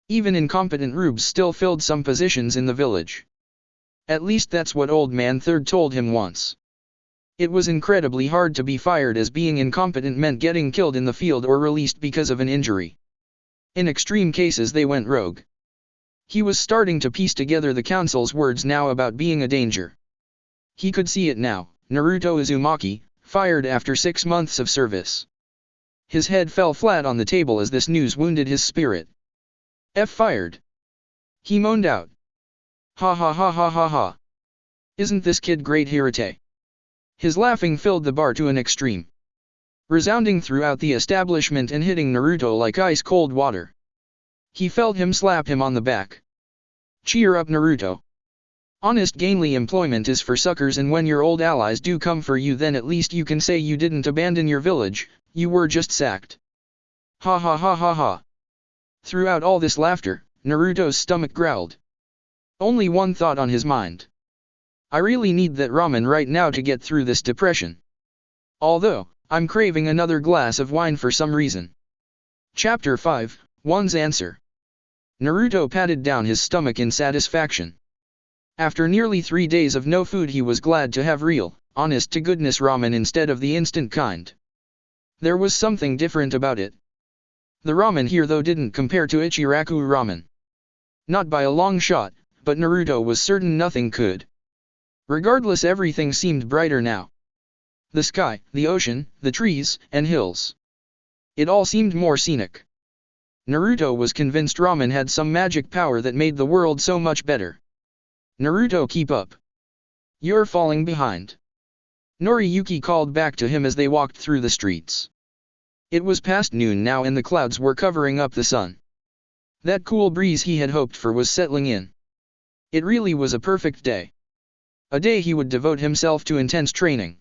[SPEAKER 1] Even incompetent rubes still filled some positions in the village. At least that's what Old Man Third told him once. It was incredibly hard to be fired, as being incompetent meant getting killed in the field or released because of an injury. In extreme cases they went rogue. He was starting to piece together the council's words now about being a danger. He could see it now, Naruto Uzumaki, fired after 6 months of service. His head fell flat on the table as this news wounded his spirit. Fired. He moaned out. Ha ha ha ha ha ha. Isn't this kid great, Hirate? His laughing filled the bar to an extreme, resounding throughout the establishment and hitting Naruto like ice-cold water. He felt him slap him on the back. Cheer up, Naruto. Honest gainly employment is for suckers, and when your old allies do come for you, then at least you can say you didn't abandon your village, you were just sacked. Ha ha ha ha ha. Throughout all this laughter, Naruto's stomach growled. Only one thought on his mind. I really need that ramen right now to get through this depression. Although, I'm craving another glass of wine for some reason. Chapter 5, One's Answer. Naruto patted down his stomach in satisfaction. After nearly 3 days of no food, he was glad to have real, honest-to-goodness ramen instead of the instant kind. There was something different about it. The ramen here though didn't compare to Ichiraku ramen. Not by a long shot, but Naruto was certain nothing could. Regardless, everything seemed brighter now. The sky, the ocean, the trees, and hills. It all seemed more scenic. Naruto was convinced ramen had some magic power that made the world so much better. Naruto, keep up. You're falling behind. Noriyuki called back to him as they walked through the streets. It was past noon now and the clouds were covering up the sun. That cool breeze he had hoped for was settling in. It really was a perfect day. A day he would devote himself to intense training.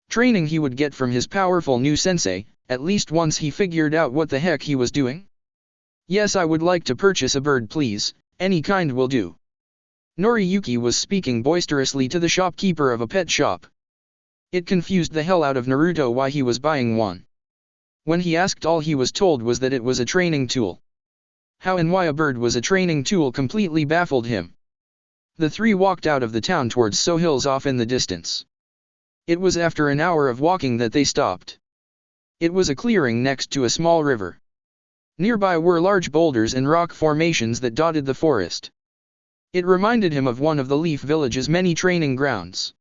[SPEAKER 1] Training he would get from his powerful new sensei, at least once he figured out what the heck he was doing. Yes, I would like to purchase a bird, please, any kind will do. Noriyuki was speaking boisterously to the shopkeeper of a pet shop. It confused the hell out of Naruto why he was buying one. When he asked, all he was told was that it was a training tool. How and why a bird was a training tool completely baffled him. The three walked out of the town towards So Hills off in the distance. It was after an hour of walking that they stopped. It was a clearing next to a small river. Nearby were large boulders and rock formations that dotted the forest. It reminded him of one of the Leaf Village's many training grounds.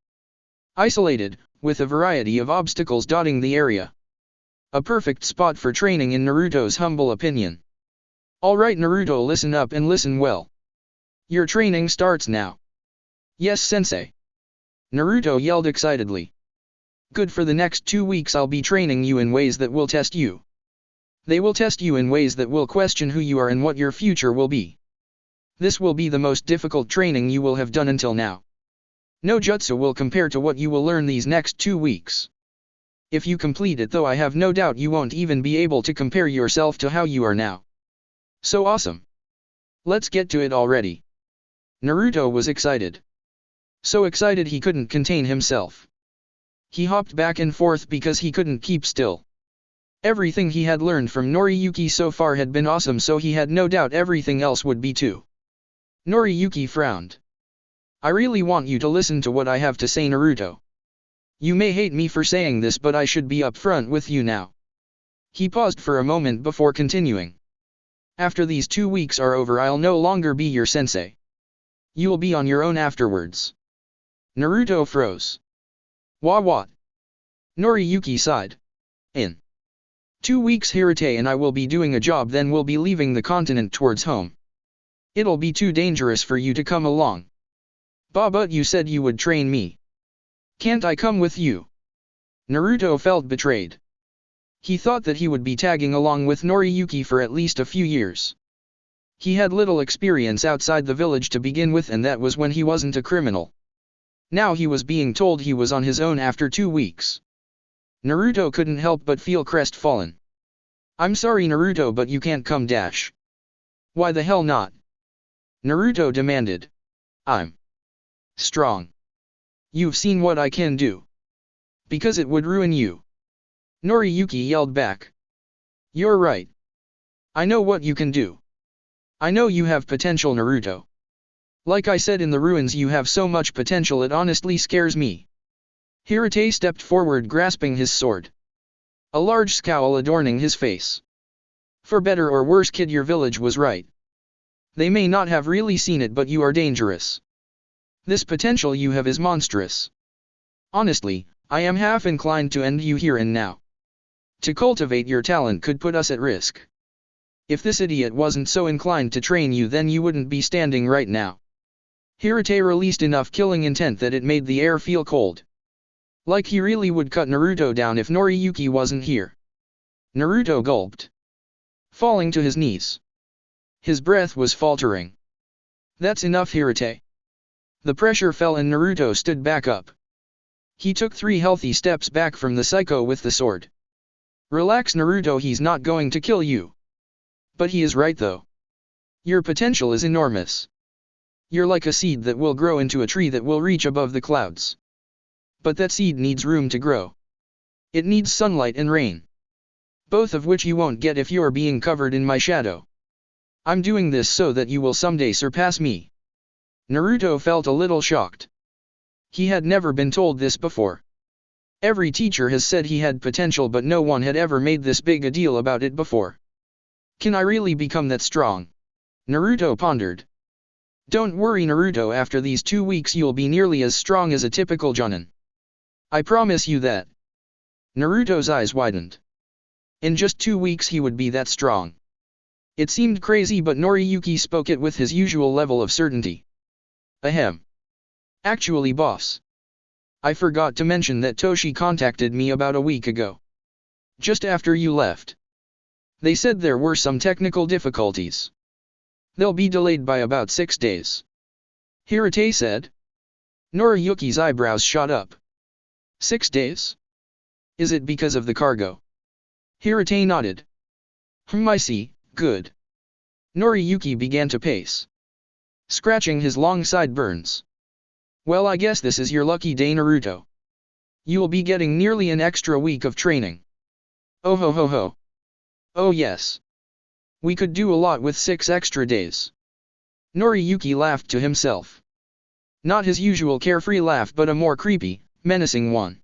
[SPEAKER 1] Isolated, with a variety of obstacles dotting the area. A perfect spot for training in Naruto's humble opinion. Alright Naruto, listen up and listen well. Your training starts now. Yes sensei. Naruto yelled excitedly. Good, for the next 2 weeks I'll be training you in ways that will test you. They will test you in ways that will question who you are and what your future will be. This will be the most difficult training you will have done until now. No jutsu will compare to what you will learn these next 2 weeks. If you complete it though, I have no doubt you won't even be able to compare yourself to how you are now. So awesome. Let's get to it already. Naruto was excited. So excited he couldn't contain himself. He hopped back and forth because he couldn't keep still. Everything he had learned from Noriyuki so far had been awesome, so he had no doubt everything else would be too. Noriyuki frowned. I really want you to listen to what I have to say, Naruto. You may hate me for saying this, but I should be upfront with you now. He paused for a moment before continuing. After these 2 weeks are over, I'll no longer be your sensei. You'll be on your own afterwards. Naruto froze. What? Noriyuki sighed. In 2 weeks Hirate and I will be doing a job, then we'll be leaving the continent towards home. It'll be too dangerous for you to come along. But you said you would train me. Can't I come with you? Naruto felt betrayed. He thought that he would be tagging along with Noriyuki for at least a few years. He had little experience outside the village to begin with, and that was when he wasn't a criminal. Now he was being told he was on his own after 2 weeks. Naruto couldn't help but feel crestfallen. I'm sorry Naruto, but you can't come dash. Why the hell not? Naruto demanded. I'm strong. You've seen what I can do. Because it would ruin you. Noriyuki yelled back. You're right. I know what you can do. I know you have potential, Naruto. Like I said in the ruins, you have so much potential it honestly scares me. Hirate stepped forward grasping his sword. A large scowl adorning his face. For better or worse, kid, your village was right. They may not have really seen it, but you are dangerous. This potential you have is monstrous. Honestly, I am half inclined to end you here and now. To cultivate your talent could put us at risk. If this idiot wasn't so inclined to train you, then you wouldn't be standing right now. Hirate released enough killing intent that it made the air feel cold. Like he really would cut Naruto down if Noriyuki wasn't here. Naruto gulped, falling to his knees. His breath was faltering. That's enough, Hirate. The pressure fell and Naruto stood back up. He took 3 healthy steps back from the psycho with the sword. Relax Naruto, he's not going to kill you. But he is right though. Your potential is enormous. You're like a seed that will grow into a tree that will reach above the clouds. But that seed needs room to grow. It needs sunlight and rain. Both of which you won't get if you're being covered in my shadow. I'm doing this so that you will someday surpass me. Naruto felt a little shocked. He had never been told this before. Every teacher has said he had potential, but no one had ever made this big a deal about it before. Can I really become that strong? Naruto pondered. Don't worry Naruto, after these 2 weeks you'll be nearly as strong as a typical Jonin. I promise you that. Naruto's eyes widened. In just 2 weeks he would be that strong. It seemed crazy, but Noriyuki spoke it with his usual level of certainty. Ahem. Actually boss. I forgot to mention that Toshi contacted me about a week ago. Just after you left. They said there were some technical difficulties. They'll be delayed by about 6 days. Hirate said. Noriyuki's eyebrows shot up. 6 days? Is it because of the cargo? Hirate nodded. I see, good. Noriyuki began to pace, scratching his long sideburns. Well, I guess this is your lucky day, Naruto. You'll be getting nearly an extra week of training. Oh ho ho ho. Oh yes. We could do a lot with 6 extra days. Noriyuki laughed to himself. Not his usual carefree laugh but a more creepy, menacing one.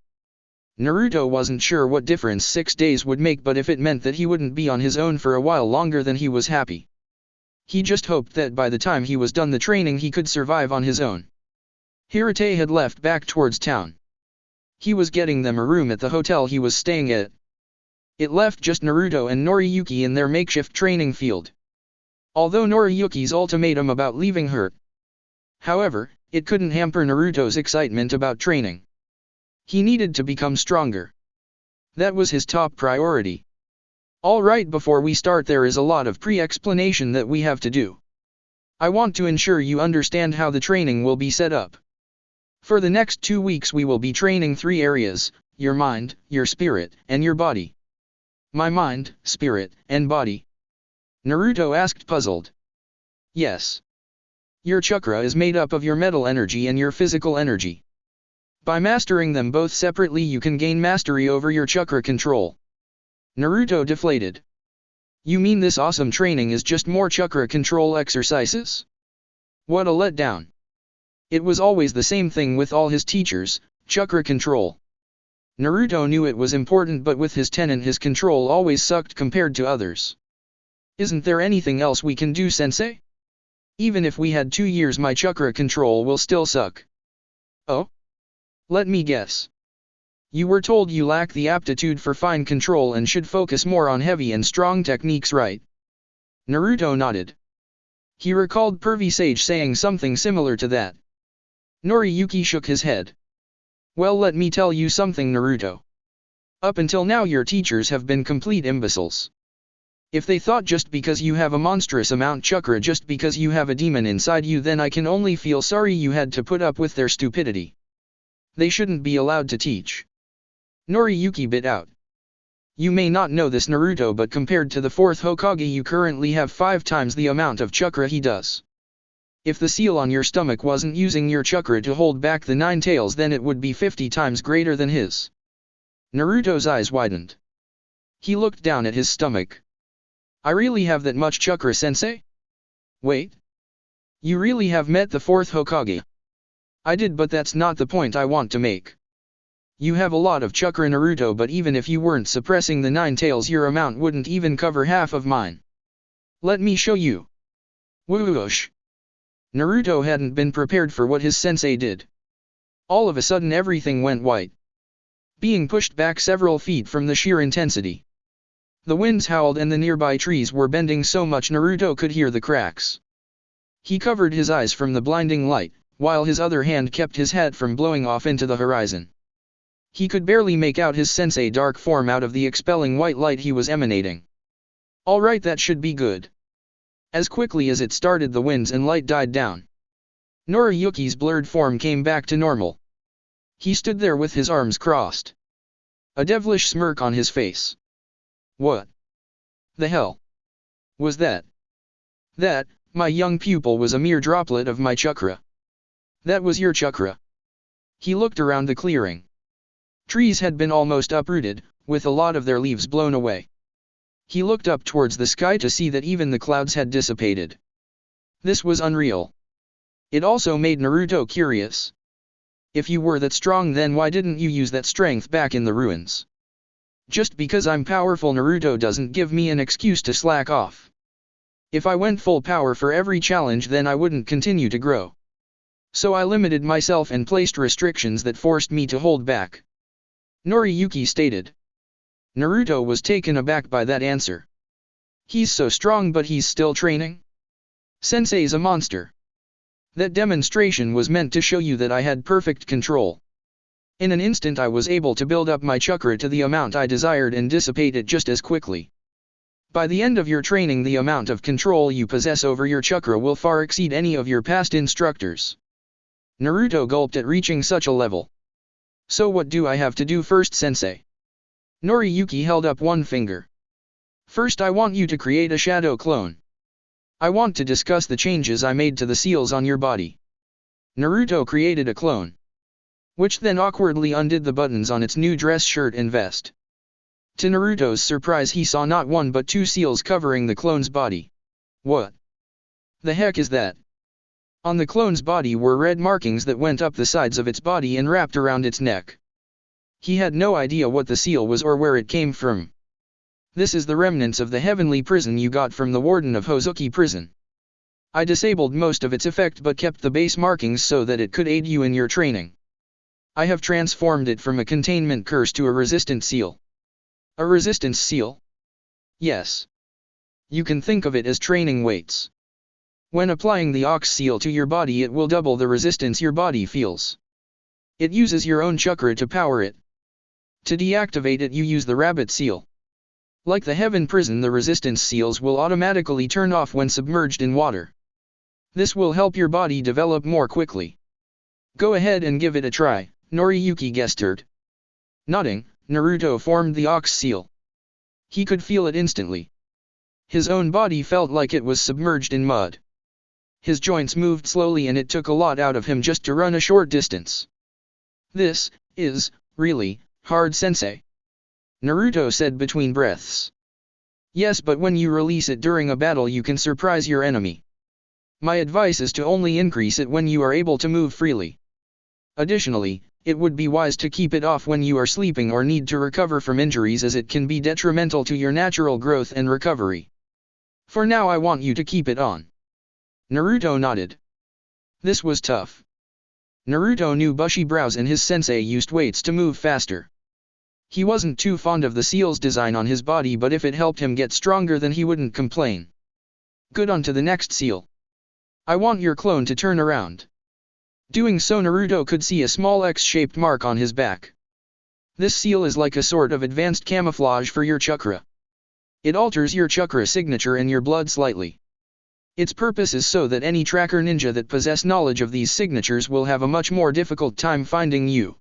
[SPEAKER 1] Naruto wasn't sure what difference 6 days would make, but if it meant that he wouldn't be on his own for a while longer, then he was happy. He just hoped that by the time he was done the training he could survive on his own. Hirate had left back towards town. He was getting them a room at the hotel he was staying at. It left just Naruto and Noriyuki in their makeshift training field. Although Noriyuki's ultimatum about leaving hurt, however, it couldn't hamper Naruto's excitement about training. He needed to become stronger. That was his top priority. Alright, before we start, there is a lot of pre-explanation that we have to do. I want to ensure you understand how the training will be set up. For the next 2 weeks we will be training 3 areas: your mind, your spirit, and your body. My mind, spirit, and body? Naruto asked, puzzled. Yes. Your chakra is made up of your mental energy and your physical energy. By mastering them both separately you can gain mastery over your chakra control. Naruto deflated. You mean this awesome training is just more chakra control exercises? What a letdown. It was always the same thing with all his teachers, chakra control. Naruto knew it was important, but with his tenon his control always sucked compared to others. Isn't there anything else we can do, sensei? Even if we had 2 years my chakra control will still suck. Oh? Let me guess. You were told you lack the aptitude for fine control and should focus more on heavy and strong techniques, right? Naruto nodded. He recalled Pervy Sage saying something similar to that. Noriyuki shook his head. Well, let me tell you something, Naruto. Up until now your teachers have been complete imbeciles. If they thought just because you have a monstrous amount chakra, just because you have a demon inside you, then I can only feel sorry you had to put up with their stupidity. They shouldn't be allowed to teach. Noriyuki bit out. You may not know this, Naruto, but compared to the 4th Hokage you currently have 5 times the amount of chakra he does. If the seal on your stomach wasn't using your chakra to hold back the 9 tails, then it would be 50 times greater than his. Naruto's eyes widened. He looked down at his stomach. I really have that much chakra, sensei? Wait. You really have met the 4th Hokage? I did, but that's not the point I want to make. You have a lot of chakra, Naruto, but even if you weren't suppressing the 9 tails your amount wouldn't even cover half of mine. Let me show you. Whoosh. Naruto hadn't been prepared for what his sensei did. All of a sudden everything went white. Being pushed back several feet from the sheer intensity. The winds howled and the nearby trees were bending so much Naruto could hear the cracks. He covered his eyes from the blinding light, while his other hand kept his hat from blowing off into the horizon. He could barely make out his sensei dark form out of the expelling white light he was emanating. Alright, that should be good. As quickly as it started the winds and light died down. Noriyuki's blurred form came back to normal. He stood there with his arms crossed. A devilish smirk on his face. What the hell was that? That, my young pupil, was a mere droplet of my chakra. That was your chakra. He looked around the clearing. Trees had been almost uprooted, with a lot of their leaves blown away. He looked up towards the sky to see that even the clouds had dissipated. This was unreal. It also made Naruto curious. If you were that strong, then why didn't you use that strength back in the ruins? Just because I'm powerful, Naruto, doesn't give me an excuse to slack off. If I went full power for every challenge, then I wouldn't continue to grow. So I limited myself and placed restrictions that forced me to hold back. Noriyuki stated. Naruto was taken aback by that answer. He's so strong, but he's still training? Sensei's a monster. That demonstration was meant to show you that I had perfect control. In an instant I was able to build up my chakra to the amount I desired and dissipate it just as quickly. By the end of your training, the amount of control you possess over your chakra will far exceed any of your past instructors. Naruto gulped at reaching such a level. So what do I have to do first, sensei? Noriyuki held up one finger. First I want you to create a shadow clone. I want to discuss the changes I made to the seals on your body. Naruto created a clone, which then awkwardly undid the buttons on its new dress shirt and vest. To Naruto's surprise, he saw not one but two seals covering the clone's body. What the heck is that? On the clone's body were red markings that went up the sides of its body and wrapped around its neck. He had no idea what the seal was or where it came from. This is the remnants of the heavenly prison you got from the warden of Hozuki prison. I disabled most of its effect but kept the base markings so that it could aid you in your training. I have transformed it from a containment curse to a resistant seal. A resistance seal? Yes. You can think of it as training weights. When applying the ox seal to your body, it will double the resistance your body feels. It uses your own chakra to power it. To deactivate it, you use the rabbit seal. Like the heaven prison, the resistance seals will automatically turn off when submerged in water. This will help your body develop more quickly. Go ahead and give it a try, Noriyuki gestured. Nodding, Naruto formed the ox seal. He could feel it instantly. His own body felt like it was submerged in mud. His joints moved slowly and it took a lot out of him just to run a short distance. This is really hard, sensei. Naruto said between breaths. Yes, but when you release it during a battle you can surprise your enemy. My advice is to only increase it when you are able to move freely. Additionally, it would be wise to keep it off when you are sleeping or need to recover from injuries, as it can be detrimental to your natural growth and recovery. For now I want you to keep it on. Naruto nodded. This was tough. Naruto knew bushy brows and his sensei used weights to move faster. He wasn't too fond of the seal's design on his body, but if it helped him get stronger then he wouldn't complain. Good, on to the next seal. I want your clone to turn around. Doing so, Naruto could see a small X-shaped mark on his back. This seal is like a sort of advanced camouflage for your chakra. It alters your chakra signature and your blood slightly. Its purpose is so that any tracker ninja that possess knowledge of these signatures will have a much more difficult time finding you.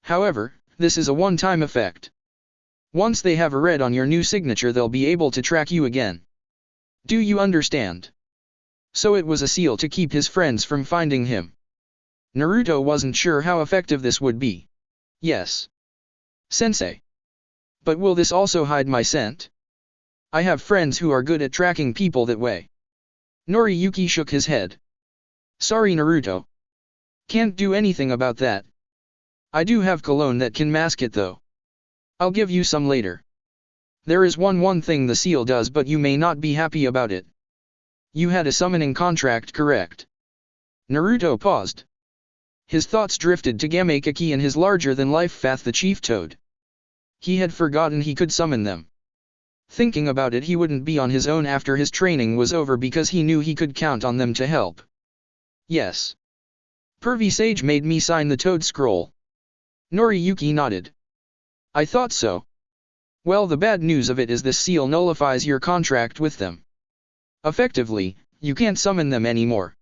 [SPEAKER 1] However, this is a one-time effect. Once they have a read on your new signature, they'll be able to track you again. Do you understand? So it was a seal to keep his friends from finding him. Naruto wasn't sure how effective this would be. Yes, sensei. But will this also hide my scent? I have friends who are good at tracking people that way. Noriyuki shook his head. Sorry, Naruto. Can't do anything about that. I do have cologne that can mask it though. I'll give you some later. There is one thing the seal does, but you may not be happy about it. You had a summoning contract, correct? Naruto paused. His thoughts drifted to Gamekaki and his larger-than-life Fath the Chief Toad. He had forgotten he could summon them. Thinking about it, he wouldn't be on his own after his training was over because he knew he could count on them to help. Yes. Pervy Sage made me sign the Toad Scroll. Noriyuki nodded. I thought so. Well, the bad news of it is this seal nullifies your contract with them. Effectively, you can't summon them anymore.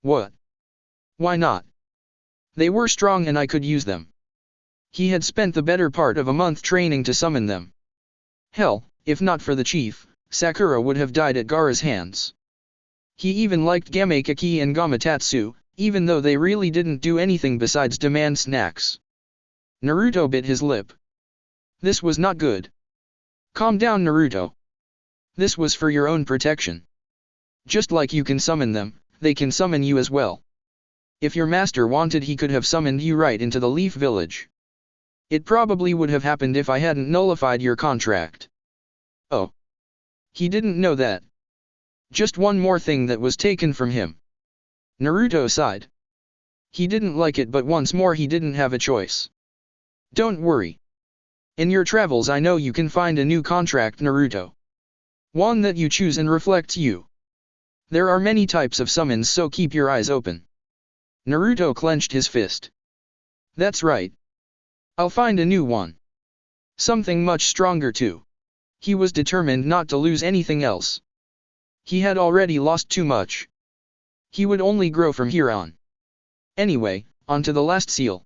[SPEAKER 1] What? Why not? They were strong and I could use them. He had spent the better part of a month training to summon them. Hell, if not for the chief, Sakura would have died at Gaara's hands. He even liked Gamekaki and Gamatsu, even though they really didn't do anything besides demand snacks. Naruto bit his lip. This was not good. Calm down, Naruto. This was for your own protection. Just like you can summon them, they can summon you as well. If your master wanted, he could have summoned you right into the Leaf Village. It probably would have happened if I hadn't nullified your contract. Oh. He didn't know that. Just one more thing that was taken from him. Naruto sighed. He didn't like it, but once more he didn't have a choice. Don't worry. In your travels I know you can find a new contract, Naruto. One that you choose and reflects you. There are many types of summons, so keep your eyes open. Naruto clenched his fist. That's right. I'll find a new one. Something much stronger too. He was determined not to lose anything else. He had already lost too much. He would only grow from here on. Anyway, on to the last seal.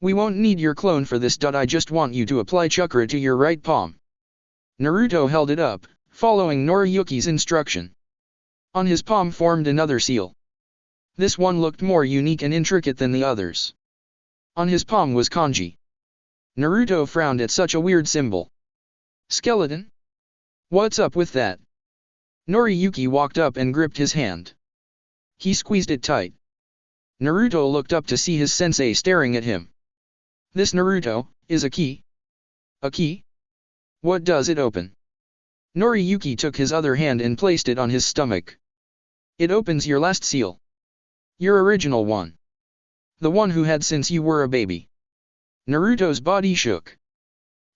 [SPEAKER 1] We won't need your clone for this. I just want you to apply chakra to your right palm. Naruto held it up, following Noriyuki's instruction. On his palm formed another seal. This one looked more unique and intricate than the others. On his palm was kanji. Naruto frowned at such a weird symbol. Skeleton? What's up with that? Noriyuki walked up and gripped his hand. He squeezed it tight. Naruto looked up to see his sensei staring at him. This Naruto is a key? A key? What does it open? Noriyuki took his other hand and placed it on his stomach. It opens your last seal. Your original one. The one who had since you were a baby. Naruto's body shook.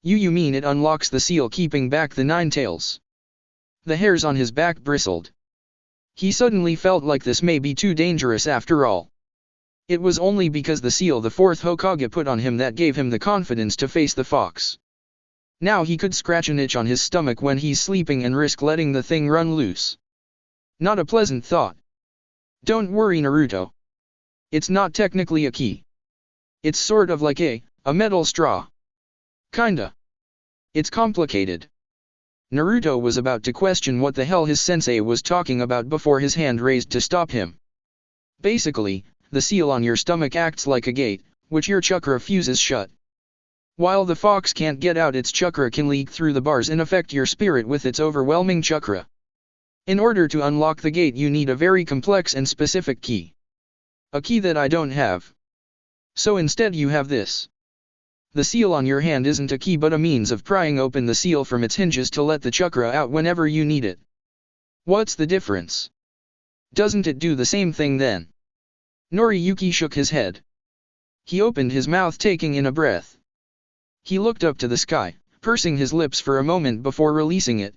[SPEAKER 1] You mean it unlocks the seal keeping back the 9 tails? The hairs on his back bristled. He suddenly felt like this may be too dangerous after all. It was only because the seal the 4th Hokage put on him that gave him the confidence to face the fox. Now he could scratch an itch on his stomach when he's sleeping and risk letting the thing run loose. Not a pleasant thought. Don't worry, Naruto. It's not technically a key. It's sort of like a metal straw. Kinda. It's complicated. Naruto was about to question what the hell his sensei was talking about before his hand raised to stop him. Basically, the seal on your stomach acts like a gate, which your chakra fuses shut. While the fox can't get out, its chakra can leak through the bars and affect your spirit with its overwhelming chakra. In order to unlock the gate you need a very complex and specific key. A key that I don't have. So instead you have this. The seal on your hand isn't a key but a means of prying open the seal from its hinges to let the chakra out whenever you need it. What's the difference? Doesn't it do the same thing then? Noriyuki shook his head. He opened his mouth, taking in a breath. He looked up to the sky, pursing his lips for a moment before releasing it.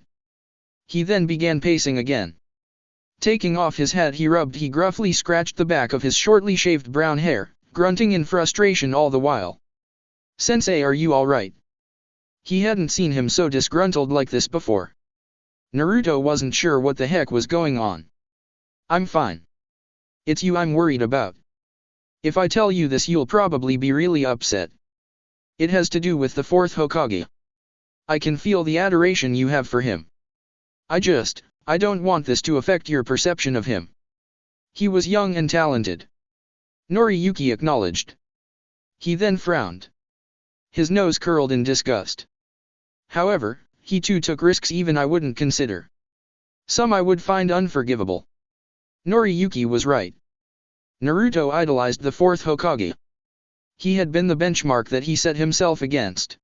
[SPEAKER 1] He then began pacing again. Taking off his hat he gruffly scratched the back of his shortly shaved brown hair, grunting in frustration all the while. Sensei, are you alright? He hadn't seen him so disgruntled like this before. Naruto wasn't sure what the heck was going on. I'm fine. It's you I'm worried about. If I tell you this you'll probably be really upset. It has to do with the 4th Hokage. I can feel the adoration you have for him. I don't want this to affect your perception of him. He was young and talented. Noriyuki acknowledged. He then frowned. His nose curled in disgust. However, he too took risks even I wouldn't consider. Some I would find unforgivable. Noriyuki was right. Naruto idolized the 4th Hokage. He had been the benchmark that he set himself against.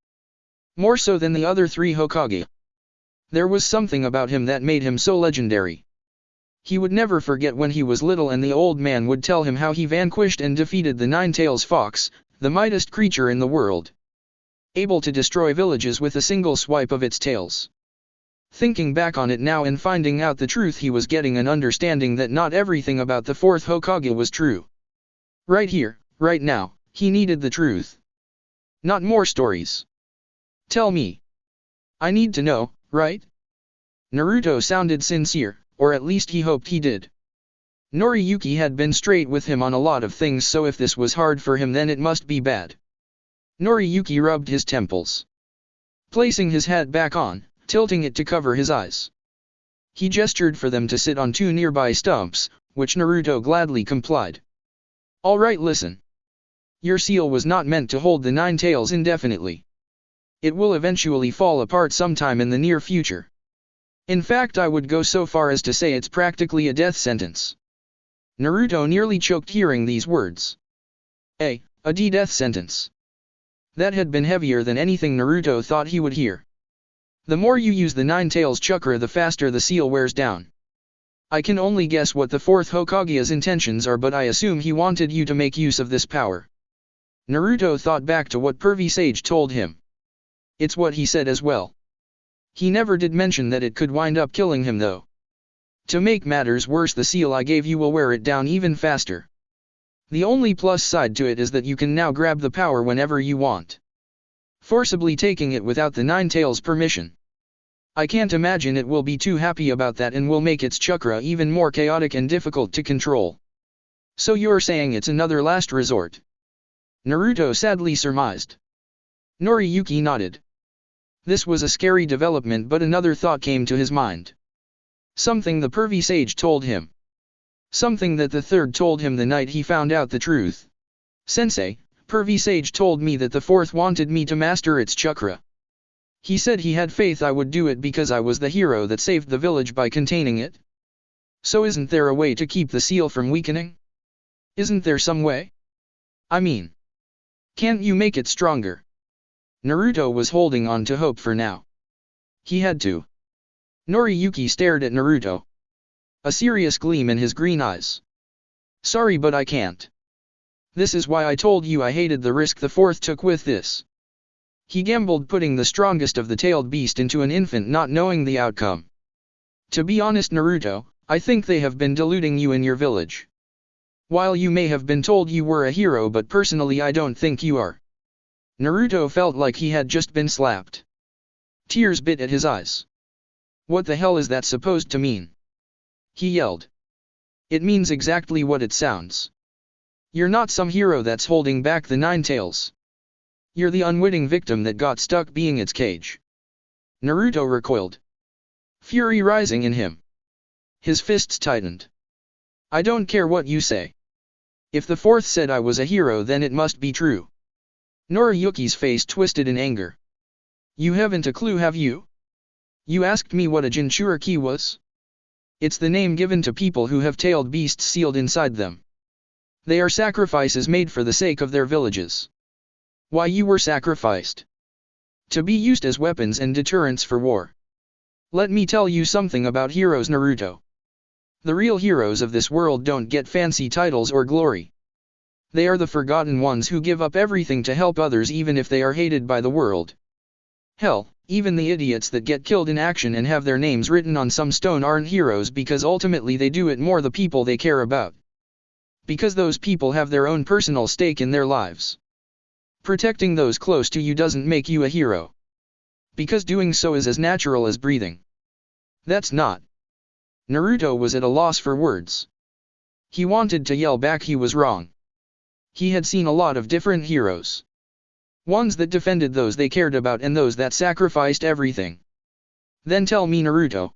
[SPEAKER 1] More so than the other 3 Hokage. There was something about him that made him so legendary. He would never forget when he was little and the old man would tell him how he vanquished and defeated the 9-tails fox, the mightiest creature in the world. Able to destroy villages with a single swipe of its tails. Thinking back on it now and finding out the truth, he was getting an understanding that not everything about the 4th Hokage was true. Right here, right now, he needed the truth. Not more stories. Tell me. I need to know, right? Naruto sounded sincere, or at least he hoped he did. Noriyuki had been straight with him on a lot of things, so if this was hard for him then it must be bad. Noriyuki rubbed his temples. Placing his hat back on, tilting it to cover his eyes. He gestured for them to sit on 2 nearby stumps, which Naruto gladly complied. Alright, listen. Your seal was not meant to hold the 9 tails indefinitely. It will eventually fall apart sometime in the near future. In fact, I would go so far as to say it's practically a death sentence. Naruto nearly choked hearing these words. A death sentence. That had been heavier than anything Naruto thought he would hear. The more you use the 9-tails chakra, the faster the seal wears down. I can only guess what the 4th Hokage's intentions are, but I assume he wanted you to make use of this power. Naruto thought back to what pervy sage told him. It's what he said as well. He never did mention that it could wind up killing him though. To make matters worse, the seal I gave you will wear it down even faster. The only plus side to it is that you can now grab the power whenever you want. Forcibly taking it without the 9-tails' permission. I can't imagine it will be too happy about that and will make its chakra even more chaotic and difficult to control. So you're saying it's another last resort? Naruto sadly surmised. Noriyuki nodded. This was a scary development, but another thought came to his mind. Something the pervy sage told him. Something that the third told him the night he found out the truth. Sensei, pervy sage told me that the fourth wanted me to master its chakra. He said he had faith I would do it because I was the hero that saved the village by containing it. So isn't there a way to keep the seal from weakening? Isn't there some way? I mean, can't you make it stronger? Naruto was holding on to hope for now. He had to. Noriyuki stared at Naruto. A serious gleam in his green eyes. Sorry, but I can't. This is why I told you I hated the risk the fourth took with this. He gambled putting the strongest of the tailed beast into an infant not knowing the outcome. To be honest, Naruto, I think they have been deluding you in your village. While you may have been told you were a hero, but personally I don't think you are. Naruto felt like he had just been slapped. Tears bit at his eyes. What the hell is that supposed to mean? He yelled. It means exactly what it sounds. You're not some hero that's holding back the nine tails. You're the unwitting victim that got stuck being its cage. Naruto recoiled. Fury rising in him. His fists tightened. I don't care what you say. If the fourth said I was a hero, then it must be true. Noriyuki's face twisted in anger. You haven't a clue, have you? You asked me what a jinchuriki was? It's the name given to people who have tailed beasts sealed inside them. They are sacrifices made for the sake of their villages. Why you were sacrificed? To be used as weapons and deterrents for war. Let me tell you something about heroes, Naruto. The real heroes of this world don't get fancy titles or glory. They are the forgotten ones who give up everything to help others even if they are hated by the world. Hell, even the idiots that get killed in action and have their names written on some stone aren't heroes because ultimately they do it more the people they care about. Because those people have their own personal stake in their lives. Protecting those close to you doesn't make you a hero. Because doing so is as natural as breathing. That's not. Naruto was at a loss for words. He wanted to yell back he was wrong. He had seen a lot of different heroes. Ones that defended those they cared about and those that sacrificed everything. Then tell me, Naruto.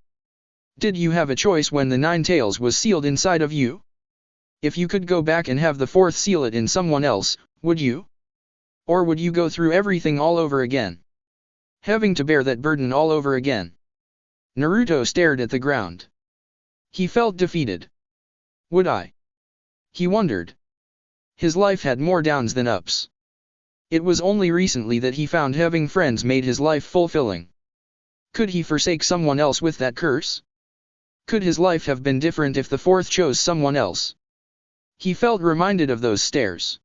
[SPEAKER 1] Did you have a choice when the nine tails was sealed inside of you? If you could go back and have the fourth seal it in someone else, would you? Or would you go through everything all over again? Having to bear that burden all over again. Naruto stared at the ground. He felt defeated. Would I? He wondered. His life had more downs than ups. It was only recently that he found having friends made his life fulfilling. Could he forsake someone else with that curse? Could his life have been different if the fourth chose someone else? He felt reminded of those stares.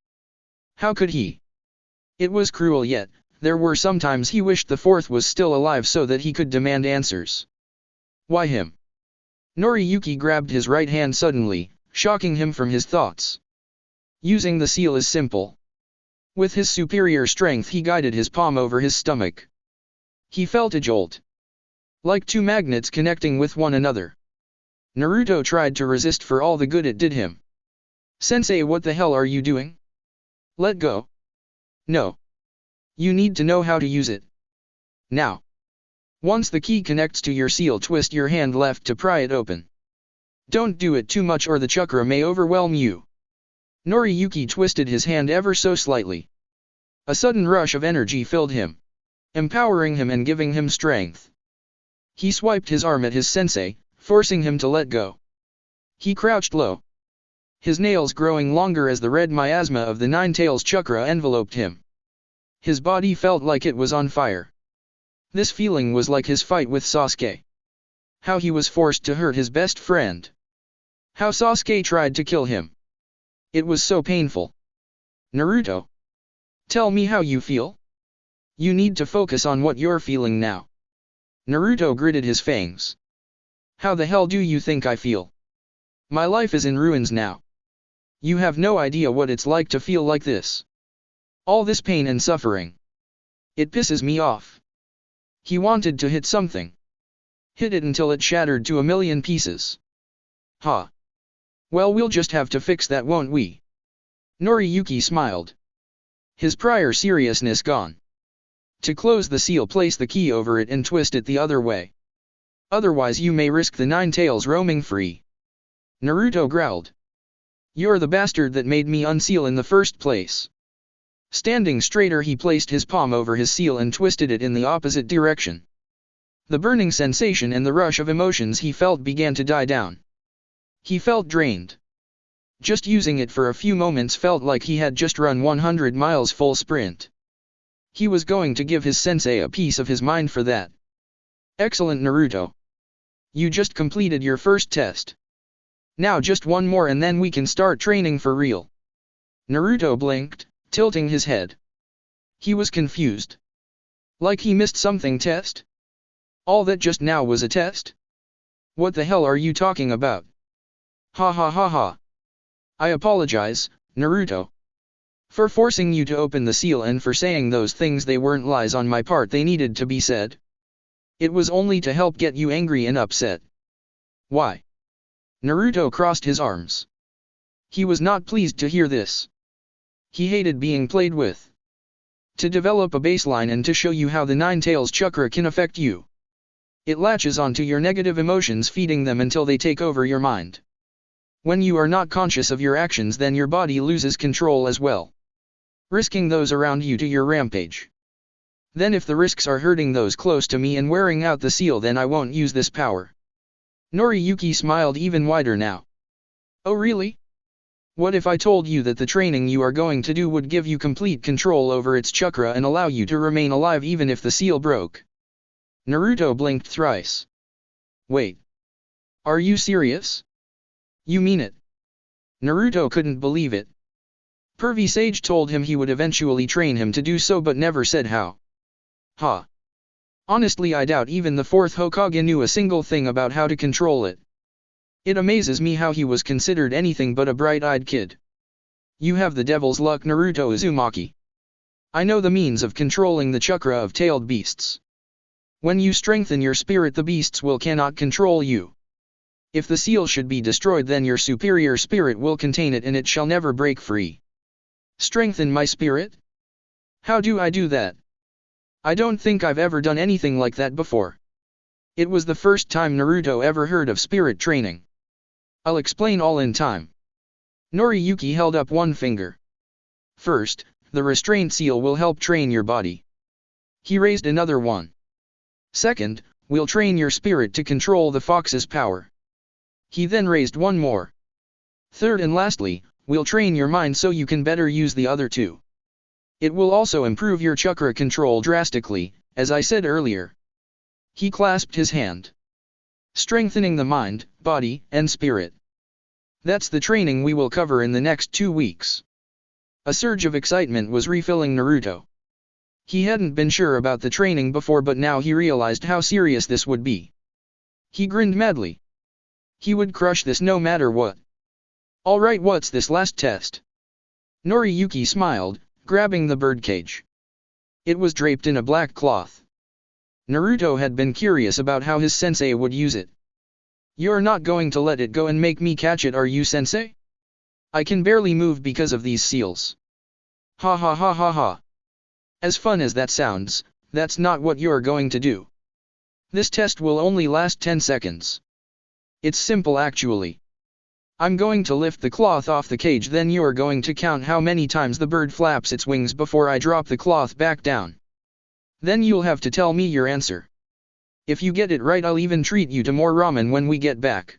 [SPEAKER 1] How could he? It was cruel, yet there were some times he wished the fourth was still alive so that he could demand answers. Why him? Noriyuki grabbed his right hand suddenly, shocking him from his thoughts. Using the seal is simple. With his superior strength he guided his palm over his stomach. He felt a jolt. Like two magnets connecting with one another. Naruto tried to resist for all the good it did him. Sensei, what the hell are you doing? Let go. No. You need to know how to use it. Now. Once the key connects to your seal, twist your hand left to pry it open. Don't do it too much or the chakra may overwhelm you. Noriyuki twisted his hand ever so slightly. A sudden rush of energy filled him, empowering him and giving him strength. He swiped his arm at his sensei, forcing him to let go. He crouched low. His nails growing longer as the red miasma of the nine tails chakra enveloped him. His body felt like it was on fire. This feeling was like his fight with Sasuke. How he was forced to hurt his best friend. How Sasuke tried to kill him. It was so painful. Naruto. Tell me how you feel? You need to focus on what you're feeling now. Naruto gritted his fangs. How the hell do you think I feel? My life is in ruins now. You have no idea what it's like to feel like this. All this pain and suffering. It pisses me off. He wanted to hit something. Hit it until it shattered to a million pieces. Ha. Well, we'll just have to fix that, won't we? Noriyuki smiled. His prior seriousness gone. To close the seal, place the key over it and twist it the other way. Otherwise you may risk the nine tails roaming free. Naruto growled. You're the bastard that made me unseal in the first place. Standing straighter, he placed his palm over his seal and twisted it in the opposite direction. The burning sensation and the rush of emotions he felt began to die down. He felt drained. Just using it for a few moments felt like he had just run 100 miles full sprint. He was going to give his sensei a piece of his mind for that. Excellent, Naruto. You just completed your first test. Now just one more and then we can start training for real. Naruto blinked, tilting his head. He was confused. Like he missed something. Test? All that just now was a test? What the hell are you talking about? Ha ha ha ha. I apologize, Naruto. For forcing you to open the seal and for saying those things. They weren't lies on my part, they needed to be said. It was only to help get you angry and upset. Why? Naruto crossed his arms. He was not pleased to hear this. He hated being played with. To develop a baseline and to show you how the nine tails chakra can affect you. It latches onto your negative emotions, feeding them until they take over your mind. When you are not conscious of your actions, then your body loses control as well, risking those around you to your rampage. Then if the risks are hurting those close to me and wearing out the seal, then I won't use this power. Noriyuki smiled even wider now. Oh really? What if I told you that the training you are going to do would give you complete control over its chakra and allow you to remain alive even if the seal broke? Naruto blinked thrice. Wait. Are you serious? You mean it? Naruto couldn't believe it. Pervy Sage told him he would eventually train him to do so but never said how. Ha. Honestly, I doubt even the fourth Hokage knew a single thing about how to control it. It amazes me how he was considered anything but a bright-eyed kid. You have the devil's luck, Naruto Uzumaki. I know the means of controlling the chakra of tailed beasts. When you strengthen your spirit, the beasts cannot control you. If the seal should be destroyed, then your superior spirit will contain it and it shall never break free. Strengthen my spirit? How do I do that? I don't think I've ever done anything like that before. It was the first time Naruto ever heard of spirit training. I'll explain all in time. Noriyuki held up one finger. First, the restraint seal will help train your body. He raised another one. Second, we'll train your spirit to control the fox's power. He then raised one more. Third and lastly, we'll train your mind so you can better use the other two. It will also improve your chakra control drastically, as I said earlier. He clasped his hand. Strengthening the mind, body, and spirit. That's the training we will cover in the next 2 weeks. A surge of excitement was refilling Naruto. He hadn't been sure about the training before, but now he realized how serious this would be. He grinned madly. He would crush this no matter what. Alright, what's this last test? Noriyuki smiled, grabbing the birdcage. It was draped in a black cloth. Naruto had been curious about how his sensei would use it. You're not going to let it go and make me catch it, are you, sensei? I can barely move because of these seals. Ha ha ha ha ha. As fun as that sounds, that's not what you're going to do. This test will only last 10 seconds. It's simple actually. I'm going to lift the cloth off the cage, then you're going to count how many times the bird flaps its wings before I drop the cloth back down. Then you'll have to tell me your answer. If you get it right, I'll even treat you to more ramen when we get back.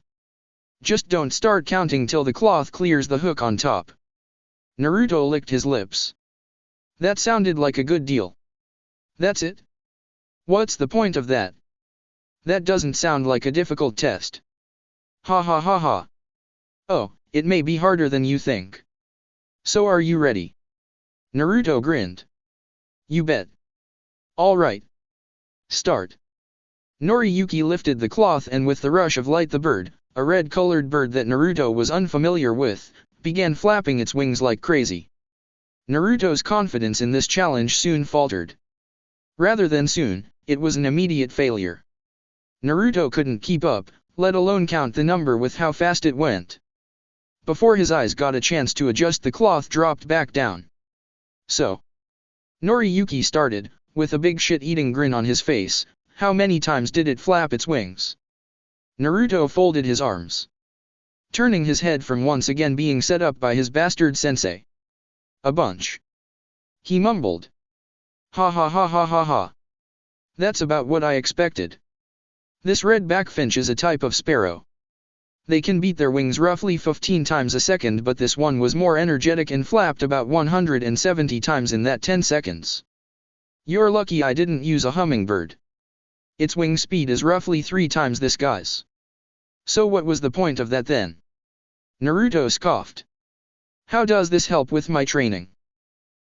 [SPEAKER 1] Just don't start counting till the cloth clears the hook on top. Naruto licked his lips. That sounded like a good deal. That's it? What's the point of that? That doesn't sound like a difficult test. Ha ha ha ha. Oh, it may be harder than you think. So are you ready? Naruto grinned. You bet. Alright. Start. Noriyuki lifted the cloth and with the rush of light the bird, a red-colored bird that Naruto was unfamiliar with, began flapping its wings like crazy. Naruto's confidence in this challenge soon faltered. Rather than soon, it was an immediate failure. Naruto couldn't keep up, let alone count the number with how fast it went. Before his eyes got a chance to adjust, the cloth dropped back down. So. Noriyuki started, with a big shit-eating grin on his face. How many times did it flap its wings? Naruto folded his arms, turning his head from once again being set up by his bastard sensei. A bunch. He mumbled. Ha ha ha ha ha ha. That's about what I expected. This red backfinch is a type of sparrow. They can beat their wings roughly 15 times a second, but this one was more energetic and flapped about 170 times in that 10 seconds. You're lucky I didn't use a hummingbird. Its wing speed is roughly 3 times this guy's. So what was the point of that then? Naruto scoffed. How does this help with my training?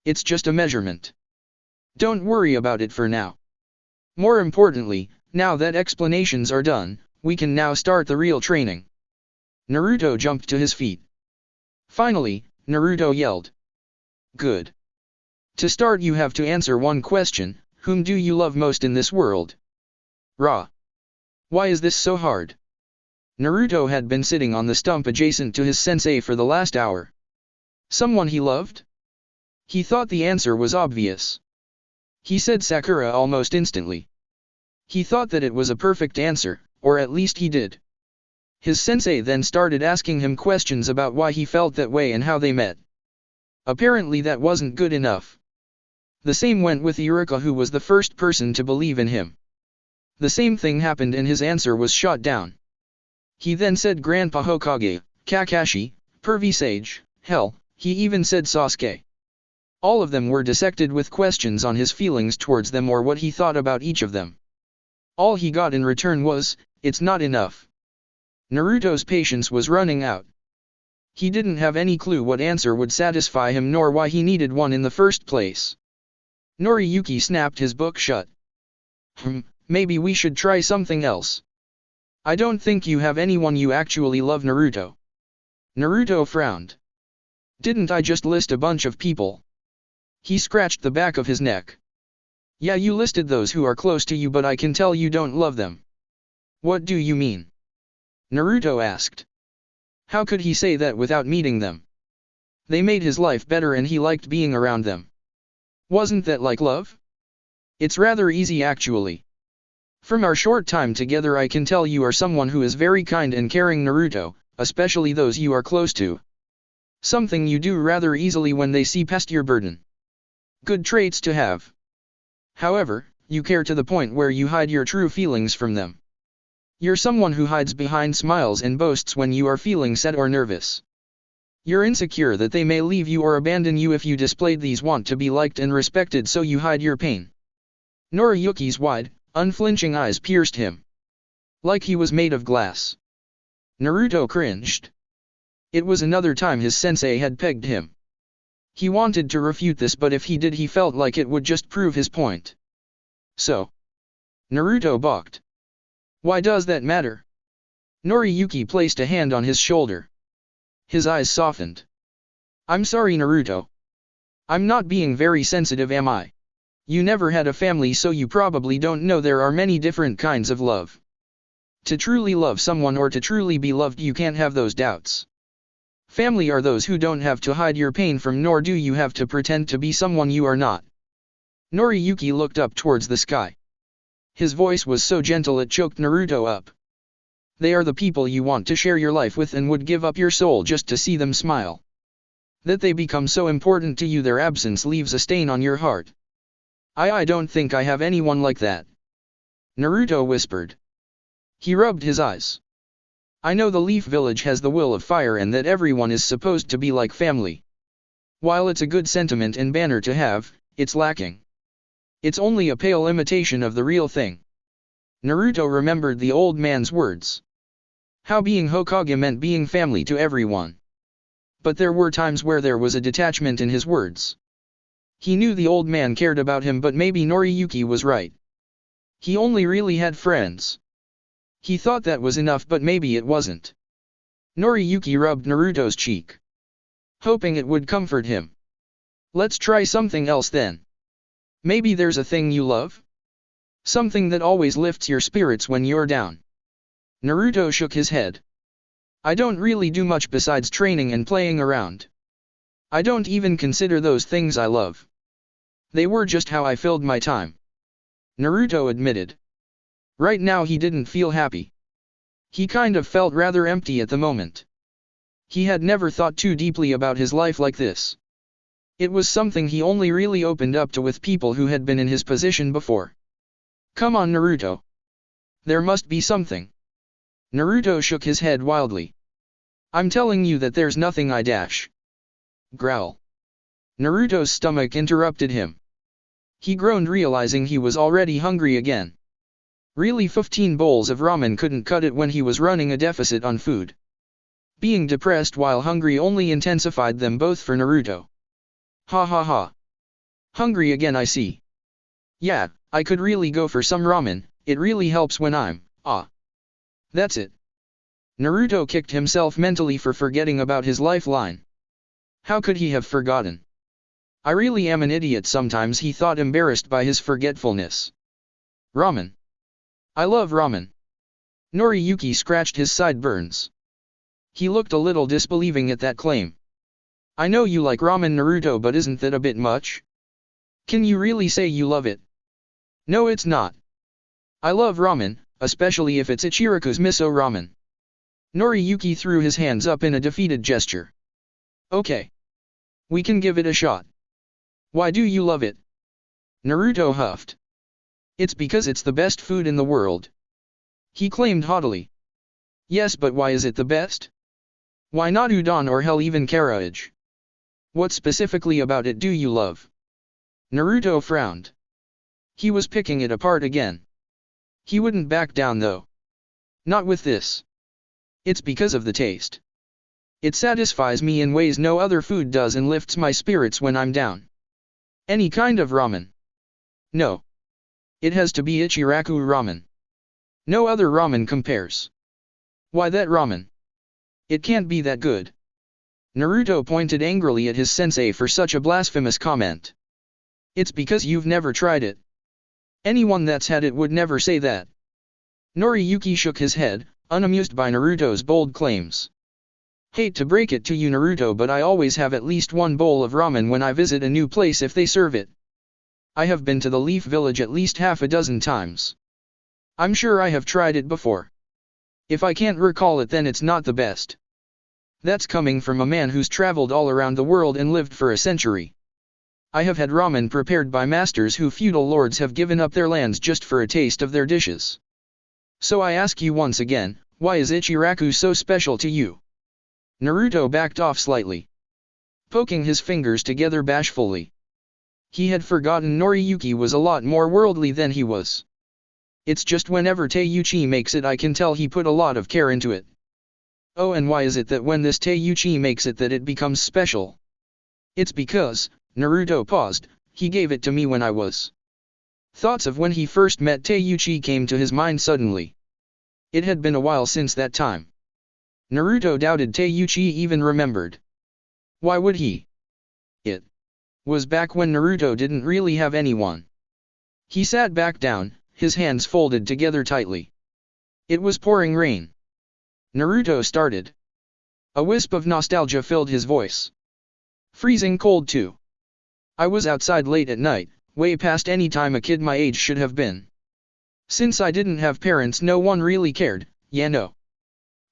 [SPEAKER 1] It's just a measurement. Don't worry about it for now. More importantly, now that explanations are done, we can now start the real training. Naruto jumped to his feet. Finally, Naruto yelled. Good. To start you have to answer one question, whom do you love most in this world? Ra. Why is this so hard? Naruto had been sitting on the stump adjacent to his sensei for the last hour. Someone he loved? He thought the answer was obvious. He said Sakura almost instantly. He thought that it was a perfect answer, or at least he did. His sensei then started asking him questions about why he felt that way and how they met. Apparently that wasn't good enough. The same went with Iruka, who was the first person to believe in him. The same thing happened and his answer was shot down. He then said Grandpa Hokage, Kakashi, Pervy Sage, hell, he even said Sasuke. All of them were dissected with questions on his feelings towards them or what he thought about each of them. All he got in return was, it's not enough. Naruto's patience was running out. He didn't have any clue what answer would satisfy him nor why he needed one in the first place. Noriyuki snapped his book shut. Maybe we should try something else. I don't think you have anyone you actually love, Naruto. Naruto frowned. Didn't I just list a bunch of people? He scratched the back of his neck. Yeah, you listed those who are close to you, but I can tell you don't love them. What do you mean? Naruto asked. How could he say that without meeting them? They made his life better and he liked being around them. Wasn't that like love? It's rather easy actually. From our short time together I can tell you are someone who is very kind and caring, Naruto, especially those you are close to. Something you do rather easily when they see past your burden. Good traits to have. However, you care to the point where you hide your true feelings from them. You're someone who hides behind smiles and boasts when you are feeling sad or nervous. You're insecure that they may leave you or abandon you if you displayed these, want to be liked and respected, so you hide your pain. Noriyuki's wide, unflinching eyes pierced him. Like he was made of glass. Naruto cringed. It was another time his sensei had pegged him. He wanted to refute this, but if he did he felt like it would just prove his point. So. Naruto balked. Why does that matter? Noriyuki placed a hand on his shoulder. His eyes softened. I'm sorry, Naruto. I'm not being very sensitive, am I? You never had a family, so you probably don't know there are many different kinds of love. To truly love someone or to truly be loved, you can't have those doubts. Family are those who don't have to hide your pain from, nor do you have to pretend to be someone you are not. Noriyuki looked up towards the sky. His voice was so gentle it choked Naruto up. They are the people you want to share your life with and would give up your soul just to see them smile. That they become so important to you their absence leaves a stain on your heart. I don't think I have anyone like that. Naruto whispered. He rubbed his eyes. I know the Leaf Village has the will of fire and that everyone is supposed to be like family. While it's a good sentiment and banner to have, it's lacking. It's only a pale imitation of the real thing. Naruto remembered the old man's words. How being Hokage meant being family to everyone. But there were times where there was a detachment in his words. He knew the old man cared about him, but maybe Noriyuki was right. He only really had friends. He thought that was enough, but maybe it wasn't. Noriyuki rubbed Naruto's cheek, hoping it would comfort him. Let's try something else then. Maybe there's a thing you love? Something that always lifts your spirits when you're down. Naruto shook his head. I don't really do much besides training and playing around. I don't even consider those things I love. They were just how I filled my time. Naruto admitted. Right now he didn't feel happy. He kind of felt rather empty at the moment. He had never thought too deeply about his life like this. It was something he only really opened up to with people who had been in his position before. Come on, Naruto. There must be something. Naruto shook his head wildly. I'm telling you that there's nothing. I dash. Growl. Naruto's stomach interrupted him. He groaned, realizing he was already hungry again. Really, 15 bowls of ramen couldn't cut it when he was running a deficit on food. Being depressed while hungry only intensified them both for Naruto. Ha ha ha. Hungry again, I see. Yeah, I could really go for some ramen. It really helps when I'm, That's it. Naruto kicked himself mentally for forgetting about his lifeline. How could he have forgotten? I really am an idiot sometimes, he thought, embarrassed by his forgetfulness. Ramen. I love ramen. Noriyuki scratched his sideburns. He looked a little disbelieving at that claim. I know you like ramen, Naruto, but isn't that a bit much? Can you really say you love it? No, it's not. I love ramen, especially if it's Ichiraku's miso ramen. Noriyuki threw his hands up in a defeated gesture. Okay. We can give it a shot. Why do you love it? Naruto huffed. It's because it's the best food in the world. He claimed haughtily. Yes, but why is it the best? Why not udon or hell even karaage? What specifically about it do you love? Naruto frowned. He was picking it apart again. He wouldn't back down though. Not with this. It's because of the taste. It satisfies me in ways no other food does and lifts my spirits when I'm down. Any kind of ramen. No. It has to be Ichiraku ramen. No other ramen compares. Why that ramen? It can't be that good. Naruto pointed angrily at his sensei for such a blasphemous comment. It's because you've never tried it. Anyone that's had it would never say that. Noriyuki shook his head, unamused by Naruto's bold claims. Hate to break it to you, Naruto, but I always have at least one bowl of ramen when I visit a new place if they serve it. I have been to the Leaf Village at least half a dozen times. I'm sure I have tried it before. If I can't recall it, then it's not the best. That's coming from a man who's traveled all around the world and lived for a century. I have had ramen prepared by masters who feudal lords have given up their lands just for a taste of their dishes. So I ask you once again, why is Ichiraku so special to you? Naruto backed off slightly, poking his fingers together bashfully. He had forgotten Noriyuki was a lot more worldly than he was. It's just whenever Teiuchi makes it, I can tell he put a lot of care into it. Oh, and why is it that when this Teiuchi makes it that it becomes special? It's because, Naruto paused, he gave it to me when I was. Thoughts of when he first met Teiuchi came to his mind suddenly. It had been a while since that time. Naruto doubted Teiuchi even remembered. Why would he? It was back when Naruto didn't really have anyone. He sat back down, his hands folded together tightly. It was pouring rain. Naruto started. A wisp of nostalgia filled his voice. Freezing cold too. I was outside late at night, way past any time a kid my age should have been. Since I didn't have parents, no one really cared, no.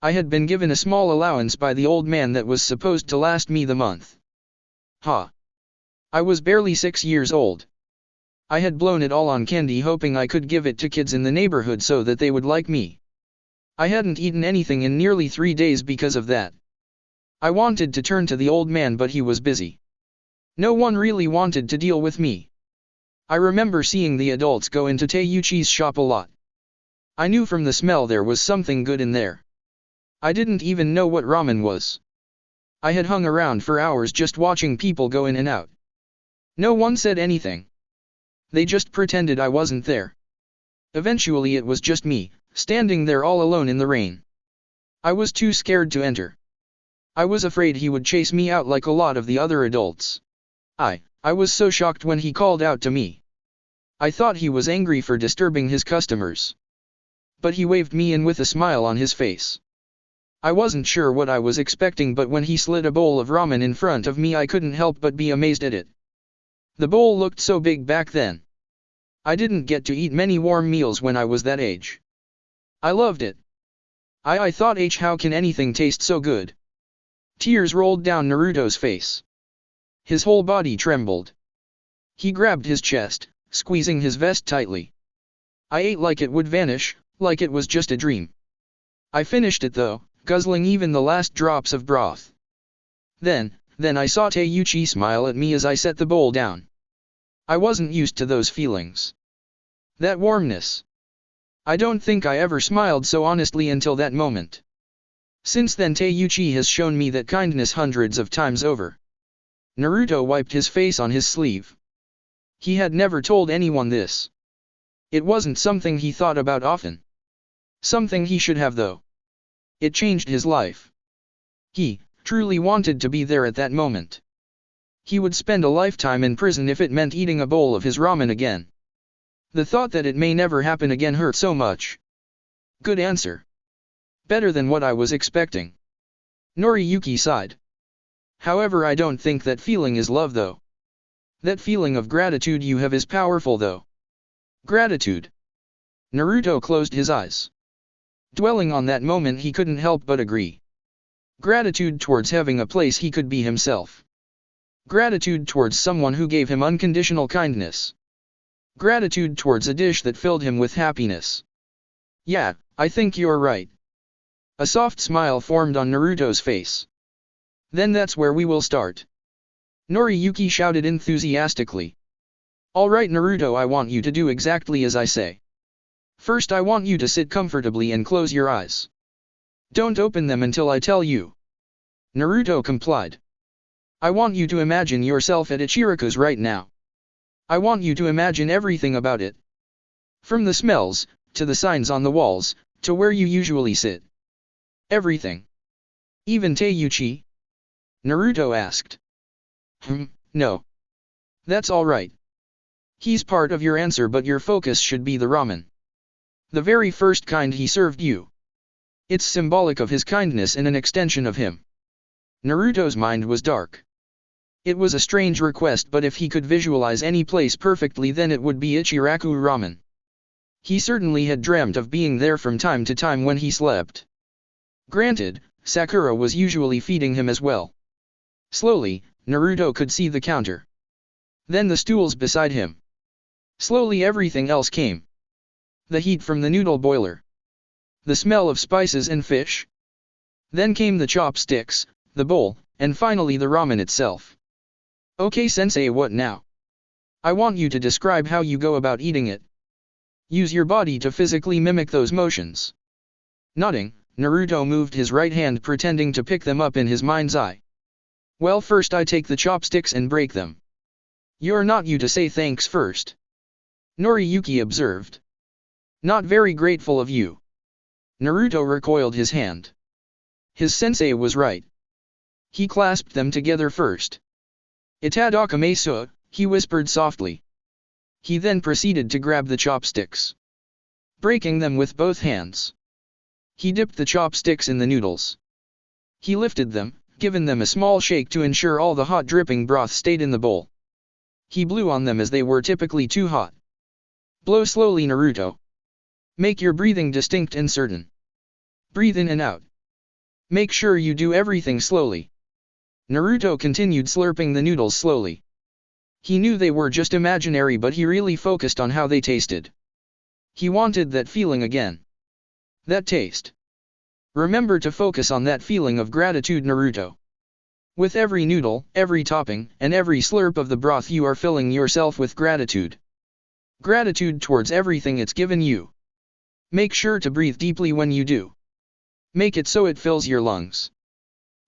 [SPEAKER 1] I had been given a small allowance by the old man that was supposed to last me the month. I was barely 6 years old. I had blown it all on candy, hoping I could give it to kids in the neighborhood so that they would like me. I hadn't eaten anything in nearly 3 days because of that. I wanted to turn to the old man, but he was busy. No one really wanted to deal with me. I remember seeing the adults go into Teiuchi's shop a lot. I knew from the smell there was something good in there. I didn't even know what ramen was. I had hung around for hours just watching people go in and out. No one said anything. They just pretended I wasn't there. Eventually it was just me, standing there all alone in the rain. I was too scared to enter. I was afraid he would chase me out like a lot of the other adults. I was so shocked when he called out to me. I thought he was angry for disturbing his customers. But he waved me in with a smile on his face. I wasn't sure what I was expecting, but when he slid a bowl of ramen in front of me, I couldn't help but be amazed at it. The bowl looked so big back then. I didn't get to eat many warm meals when I was that age. I loved it. I thought how can anything taste so good? Tears rolled down Naruto's face. His whole body trembled. He grabbed his chest, squeezing his vest tightly. I ate like it would vanish, like it was just a dream. I finished it though, guzzling even the last drops of broth. Then I saw Teiuchi smile at me as I set the bowl down. I wasn't used to those feelings. That warmness. I don't think I ever smiled so honestly until that moment. Since then Teiuchi has shown me that kindness hundreds of times over. Naruto wiped his face on his sleeve. He had never told anyone this. It wasn't something he thought about often. Something he should have though. It changed his life. He truly wanted to be there at that moment. He would spend a lifetime in prison if it meant eating a bowl of his ramen again. The thought that it may never happen again hurt so much. Good answer. Better than what I was expecting. Noriyuki sighed. However, I don't think that feeling is love though. That feeling of gratitude you have is powerful though. Gratitude. Naruto closed his eyes. Dwelling on that moment, he couldn't help but agree. Gratitude towards having a place he could be himself. Gratitude towards someone who gave him unconditional kindness. Gratitude towards a dish that filled him with happiness. Yeah, I think you're right. A soft smile formed on Naruto's face. Then that's where we will start. Noriyuki shouted enthusiastically. Alright Naruto, I want you to do exactly as I say. First I want you to sit comfortably and close your eyes. Don't open them until I tell you. Naruto complied. I want you to imagine yourself at Ichiraku's right now. I want you to imagine everything about it. From the smells, to the signs on the walls, to where you usually sit. Everything. Even Teiuchi? Naruto asked. No. That's alright. He's part of your answer, but your focus should be the ramen. The very first kind he served you. It's symbolic of his kindness and an extension of him. Naruto's mind was dark. It was a strange request, but if he could visualize any place perfectly, then it would be Ichiraku Ramen. He certainly had dreamt of being there from time to time when he slept. Granted, Sakura was usually feeding him as well. Slowly, Naruto could see the counter. Then the stools beside him. Slowly everything else came. The heat from the noodle boiler. The smell of spices and fish. Then came the chopsticks, the bowl, and finally the ramen itself. Okay sensei, what now? I want you to describe how you go about eating it. Use your body to physically mimic those motions. Nodding, Naruto moved his right hand, pretending to pick them up in his mind's eye. Well, first I take the chopsticks and break them. You're not you to say thanks first. Noriyuki observed. Not very grateful of you. Naruto recoiled his hand. His sensei was right. He clasped them together first. Itadakamesu, he whispered softly. He then proceeded to grab the chopsticks. Breaking them with both hands. He dipped the chopsticks in the noodles. He lifted them, given them a small shake to ensure all the hot dripping broth stayed in the bowl. He blew on them as they were typically too hot. Blow slowly, Naruto. Make your breathing distinct and certain. Breathe in and out. Make sure you do everything slowly. Naruto continued slurping the noodles slowly. He knew they were just imaginary, but he really focused on how they tasted. He wanted that feeling again. That taste. Remember to focus on that feeling of gratitude, Naruto. With every noodle, every topping, and every slurp of the broth, you are filling yourself with gratitude. Gratitude towards everything it's given you. Make sure to breathe deeply when you do. Make it so it fills your lungs.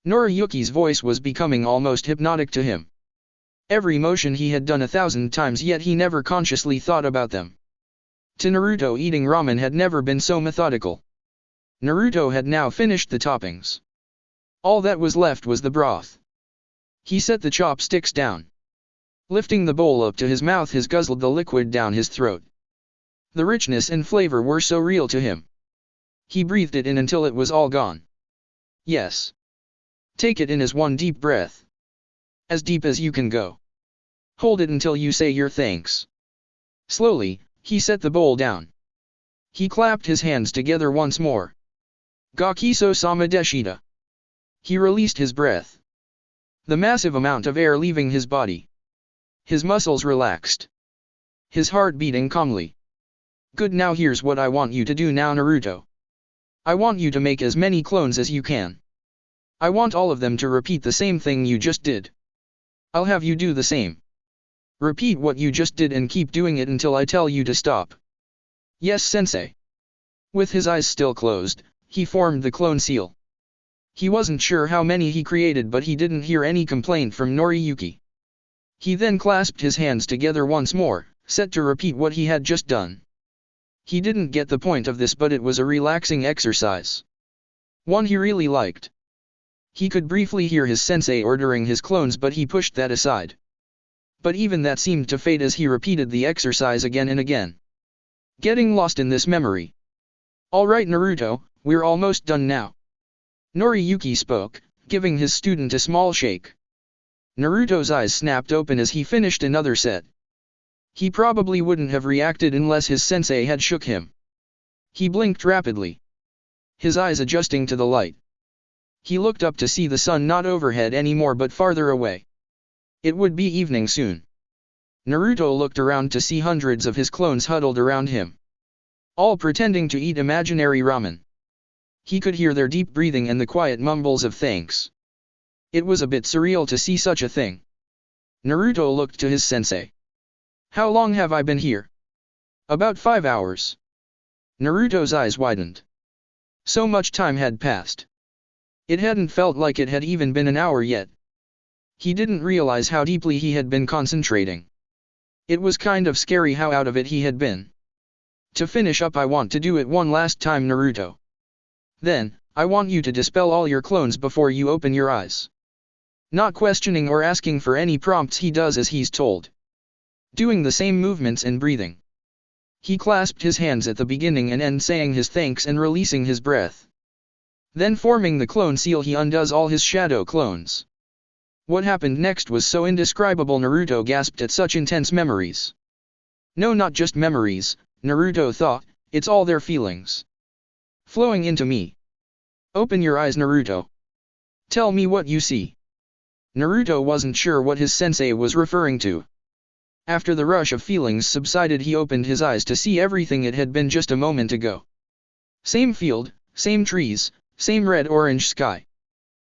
[SPEAKER 1] Noriyuki's voice was becoming almost hypnotic to him. Every motion he had done 1,000 times, yet he never consciously thought about them. To Naruto, eating ramen had never been so methodical. Naruto had now finished the toppings. All that was left was the broth. He set the chopsticks down. Lifting the bowl up to his mouth, he guzzled the liquid down his throat. The richness and flavor were so real to him. He breathed it in until it was all gone. Yes. Take it in as one deep breath. As deep as you can go. Hold it until you say your thanks. Slowly, he set the bowl down. He clapped his hands together once more. Ga kiso sama deshita. He released his breath. The massive amount of air leaving his body. His muscles relaxed. His heart beating calmly. Good, now here's what I want you to do now, Naruto. I want you to make as many clones as you can. I want all of them to repeat the same thing you just did. I'll have you do the same. Repeat what you just did and keep doing it until I tell you to stop. Yes, sensei. With his eyes still closed, he formed the clone seal. He wasn't sure how many he created, but he didn't hear any complaint from Noriyuki. He then clasped his hands together once more, set to repeat what he had just done. He didn't get the point of this, but it was a relaxing exercise. One he really liked. He could briefly hear his sensei ordering his clones, but he pushed that aside. But even that seemed to fade as he repeated the exercise again and again. Getting lost in this memory. Alright Naruto, we're almost done now. Noriyuki spoke, giving his student a small shake. Naruto's eyes snapped open as he finished another set. He probably wouldn't have reacted unless his sensei had shook him. He blinked rapidly. His eyes adjusting to the light. He looked up to see the sun not overhead anymore but farther away. It would be evening soon. Naruto looked around to see hundreds of his clones huddled around him. All pretending to eat imaginary ramen. He could hear their deep breathing and the quiet mumbles of thanks. It was a bit surreal to see such a thing. Naruto looked to his sensei. How long have I been here? About 5 hours. Naruto's eyes widened. So much time had passed. It hadn't felt like it had even been an hour yet. He didn't realize how deeply he had been concentrating. It was kind of scary how out of it he had been. To finish up, I want to do it one last time, Naruto. Then, I want you to dispel all your clones before you open your eyes. Not questioning or asking for any prompts, he does as he's told. Doing the same movements and breathing. He clasped his hands at the beginning and end, saying his thanks and releasing his breath. Then forming the clone seal, he undoes all his shadow clones. What happened next was so indescribable. Naruto gasped at such intense memories. No, not just memories, Naruto thought, it's all their feelings. Flowing into me. Open your eyes, Naruto. Tell me what you see. Naruto wasn't sure what his sensei was referring to. After the rush of feelings subsided, he opened his eyes to see everything it had been just a moment ago. Same field, same trees, same red-orange sky.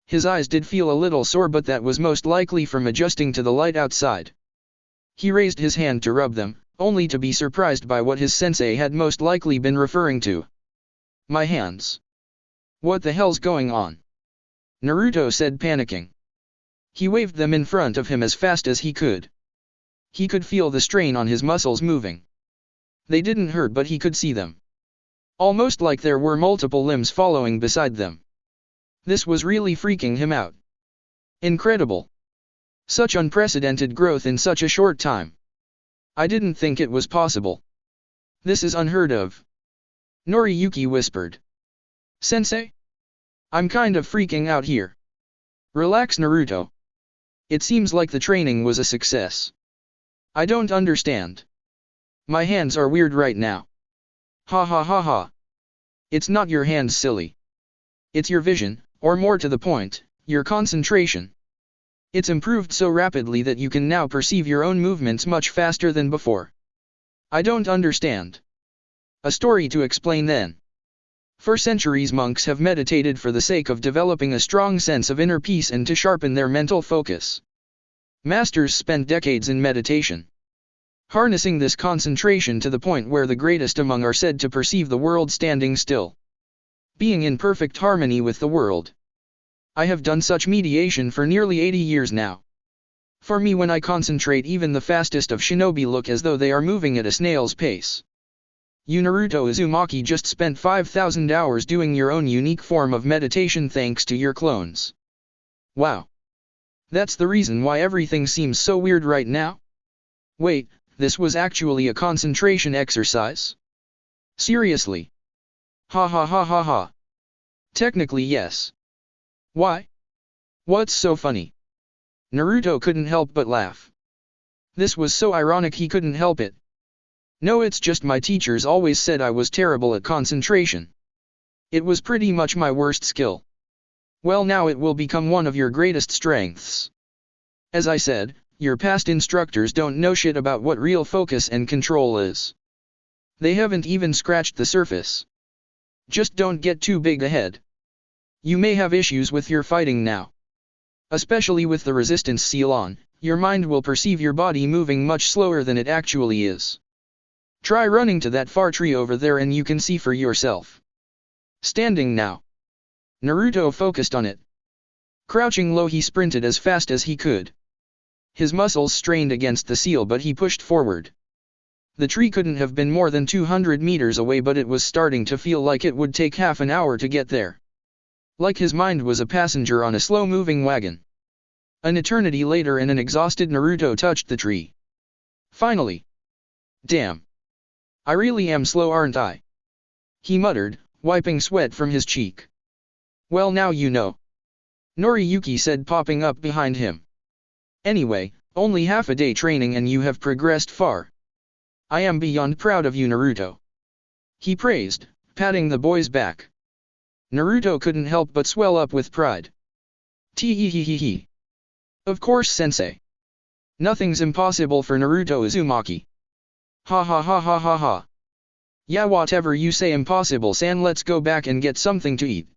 [SPEAKER 1] His eyes did feel a little sore, but that was most likely from adjusting to the light outside. He raised his hand to rub them, only to be surprised by what his sensei had most likely been referring to. My hands. What the hell's going on? Naruto said, panicking. He waved them in front of him as fast as he could. He could feel the strain on his muscles moving. They didn't hurt, but he could see them. Almost like there were multiple limbs following beside them. This was really freaking him out. Incredible. Such unprecedented growth in such a short time. I didn't think it was possible. This is unheard of. Noriyuki whispered. Sensei? I'm kind of freaking out here. Relax, Naruto. It seems like the training was a success. I don't understand. My hands are weird right now. Ha ha ha ha. It's not your hands, silly. It's your vision, or more to the point, your concentration. It's improved so rapidly that you can now perceive your own movements much faster than before. I don't understand. A story to explain then. For centuries, monks have meditated for the sake of developing a strong sense of inner peace and to sharpen their mental focus. Masters spent decades in meditation, harnessing this concentration to the point where the greatest among are said to perceive the world standing still, being in perfect harmony with the world. I have done such meditation for nearly 80 years now. For me, when I concentrate, even the fastest of shinobi look as though they are moving at a snail's pace. You, Naruto Uzumaki, just spent 5,000 hours doing your own unique form of meditation thanks to your clones. Wow. That's the reason why everything seems so weird right now? Wait, this was actually a concentration exercise? Seriously? Ha ha ha ha ha. Technically yes. Why? What's so funny? Naruto couldn't help but laugh. This was so ironic he couldn't help it. No, it's just my teachers always said I was terrible at concentration. It was pretty much my worst skill. Well, now it will become one of your greatest strengths. As I said, your past instructors don't know shit about what real focus and control is. They haven't even scratched the surface. Just don't get too big ahead. You may have issues with your fighting now. Especially with the resistance seal on, your mind will perceive your body moving much slower than it actually is. Try running to that far tree over there and you can see for yourself. Standing now. Naruto focused on it. Crouching low, he sprinted as fast as he could. His muscles strained against the seal, but he pushed forward. The tree couldn't have been more than 200 meters away, but it was starting to feel like it would take half an hour to get there. Like his mind was a passenger on a slow-moving wagon. An eternity later and an exhausted Naruto touched the tree. Finally. Damn. I really am slow, aren't I? He muttered, wiping sweat from his cheek. Well, now you know. Noriyuki said, popping up behind him. Anyway, only half a day training and you have progressed far. I am beyond proud of you, Naruto. He praised, patting the boy's back. Naruto couldn't help but swell up with pride. Tee-hee-hee-hee-hee. Of course, sensei. Nothing's impossible for Naruto Uzumaki. Ha ha ha ha ha ha. Yeah, whatever you say, impossible-san, let's go back and get something to eat.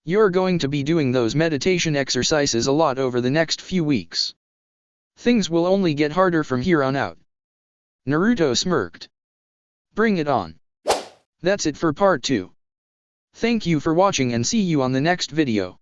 [SPEAKER 1] You're going to be doing those meditation exercises a lot over the next few weeks. Things will only get harder from here on out. Naruto smirked. Bring it on. That's it for part 2. Thank you for watching and see you on the next video.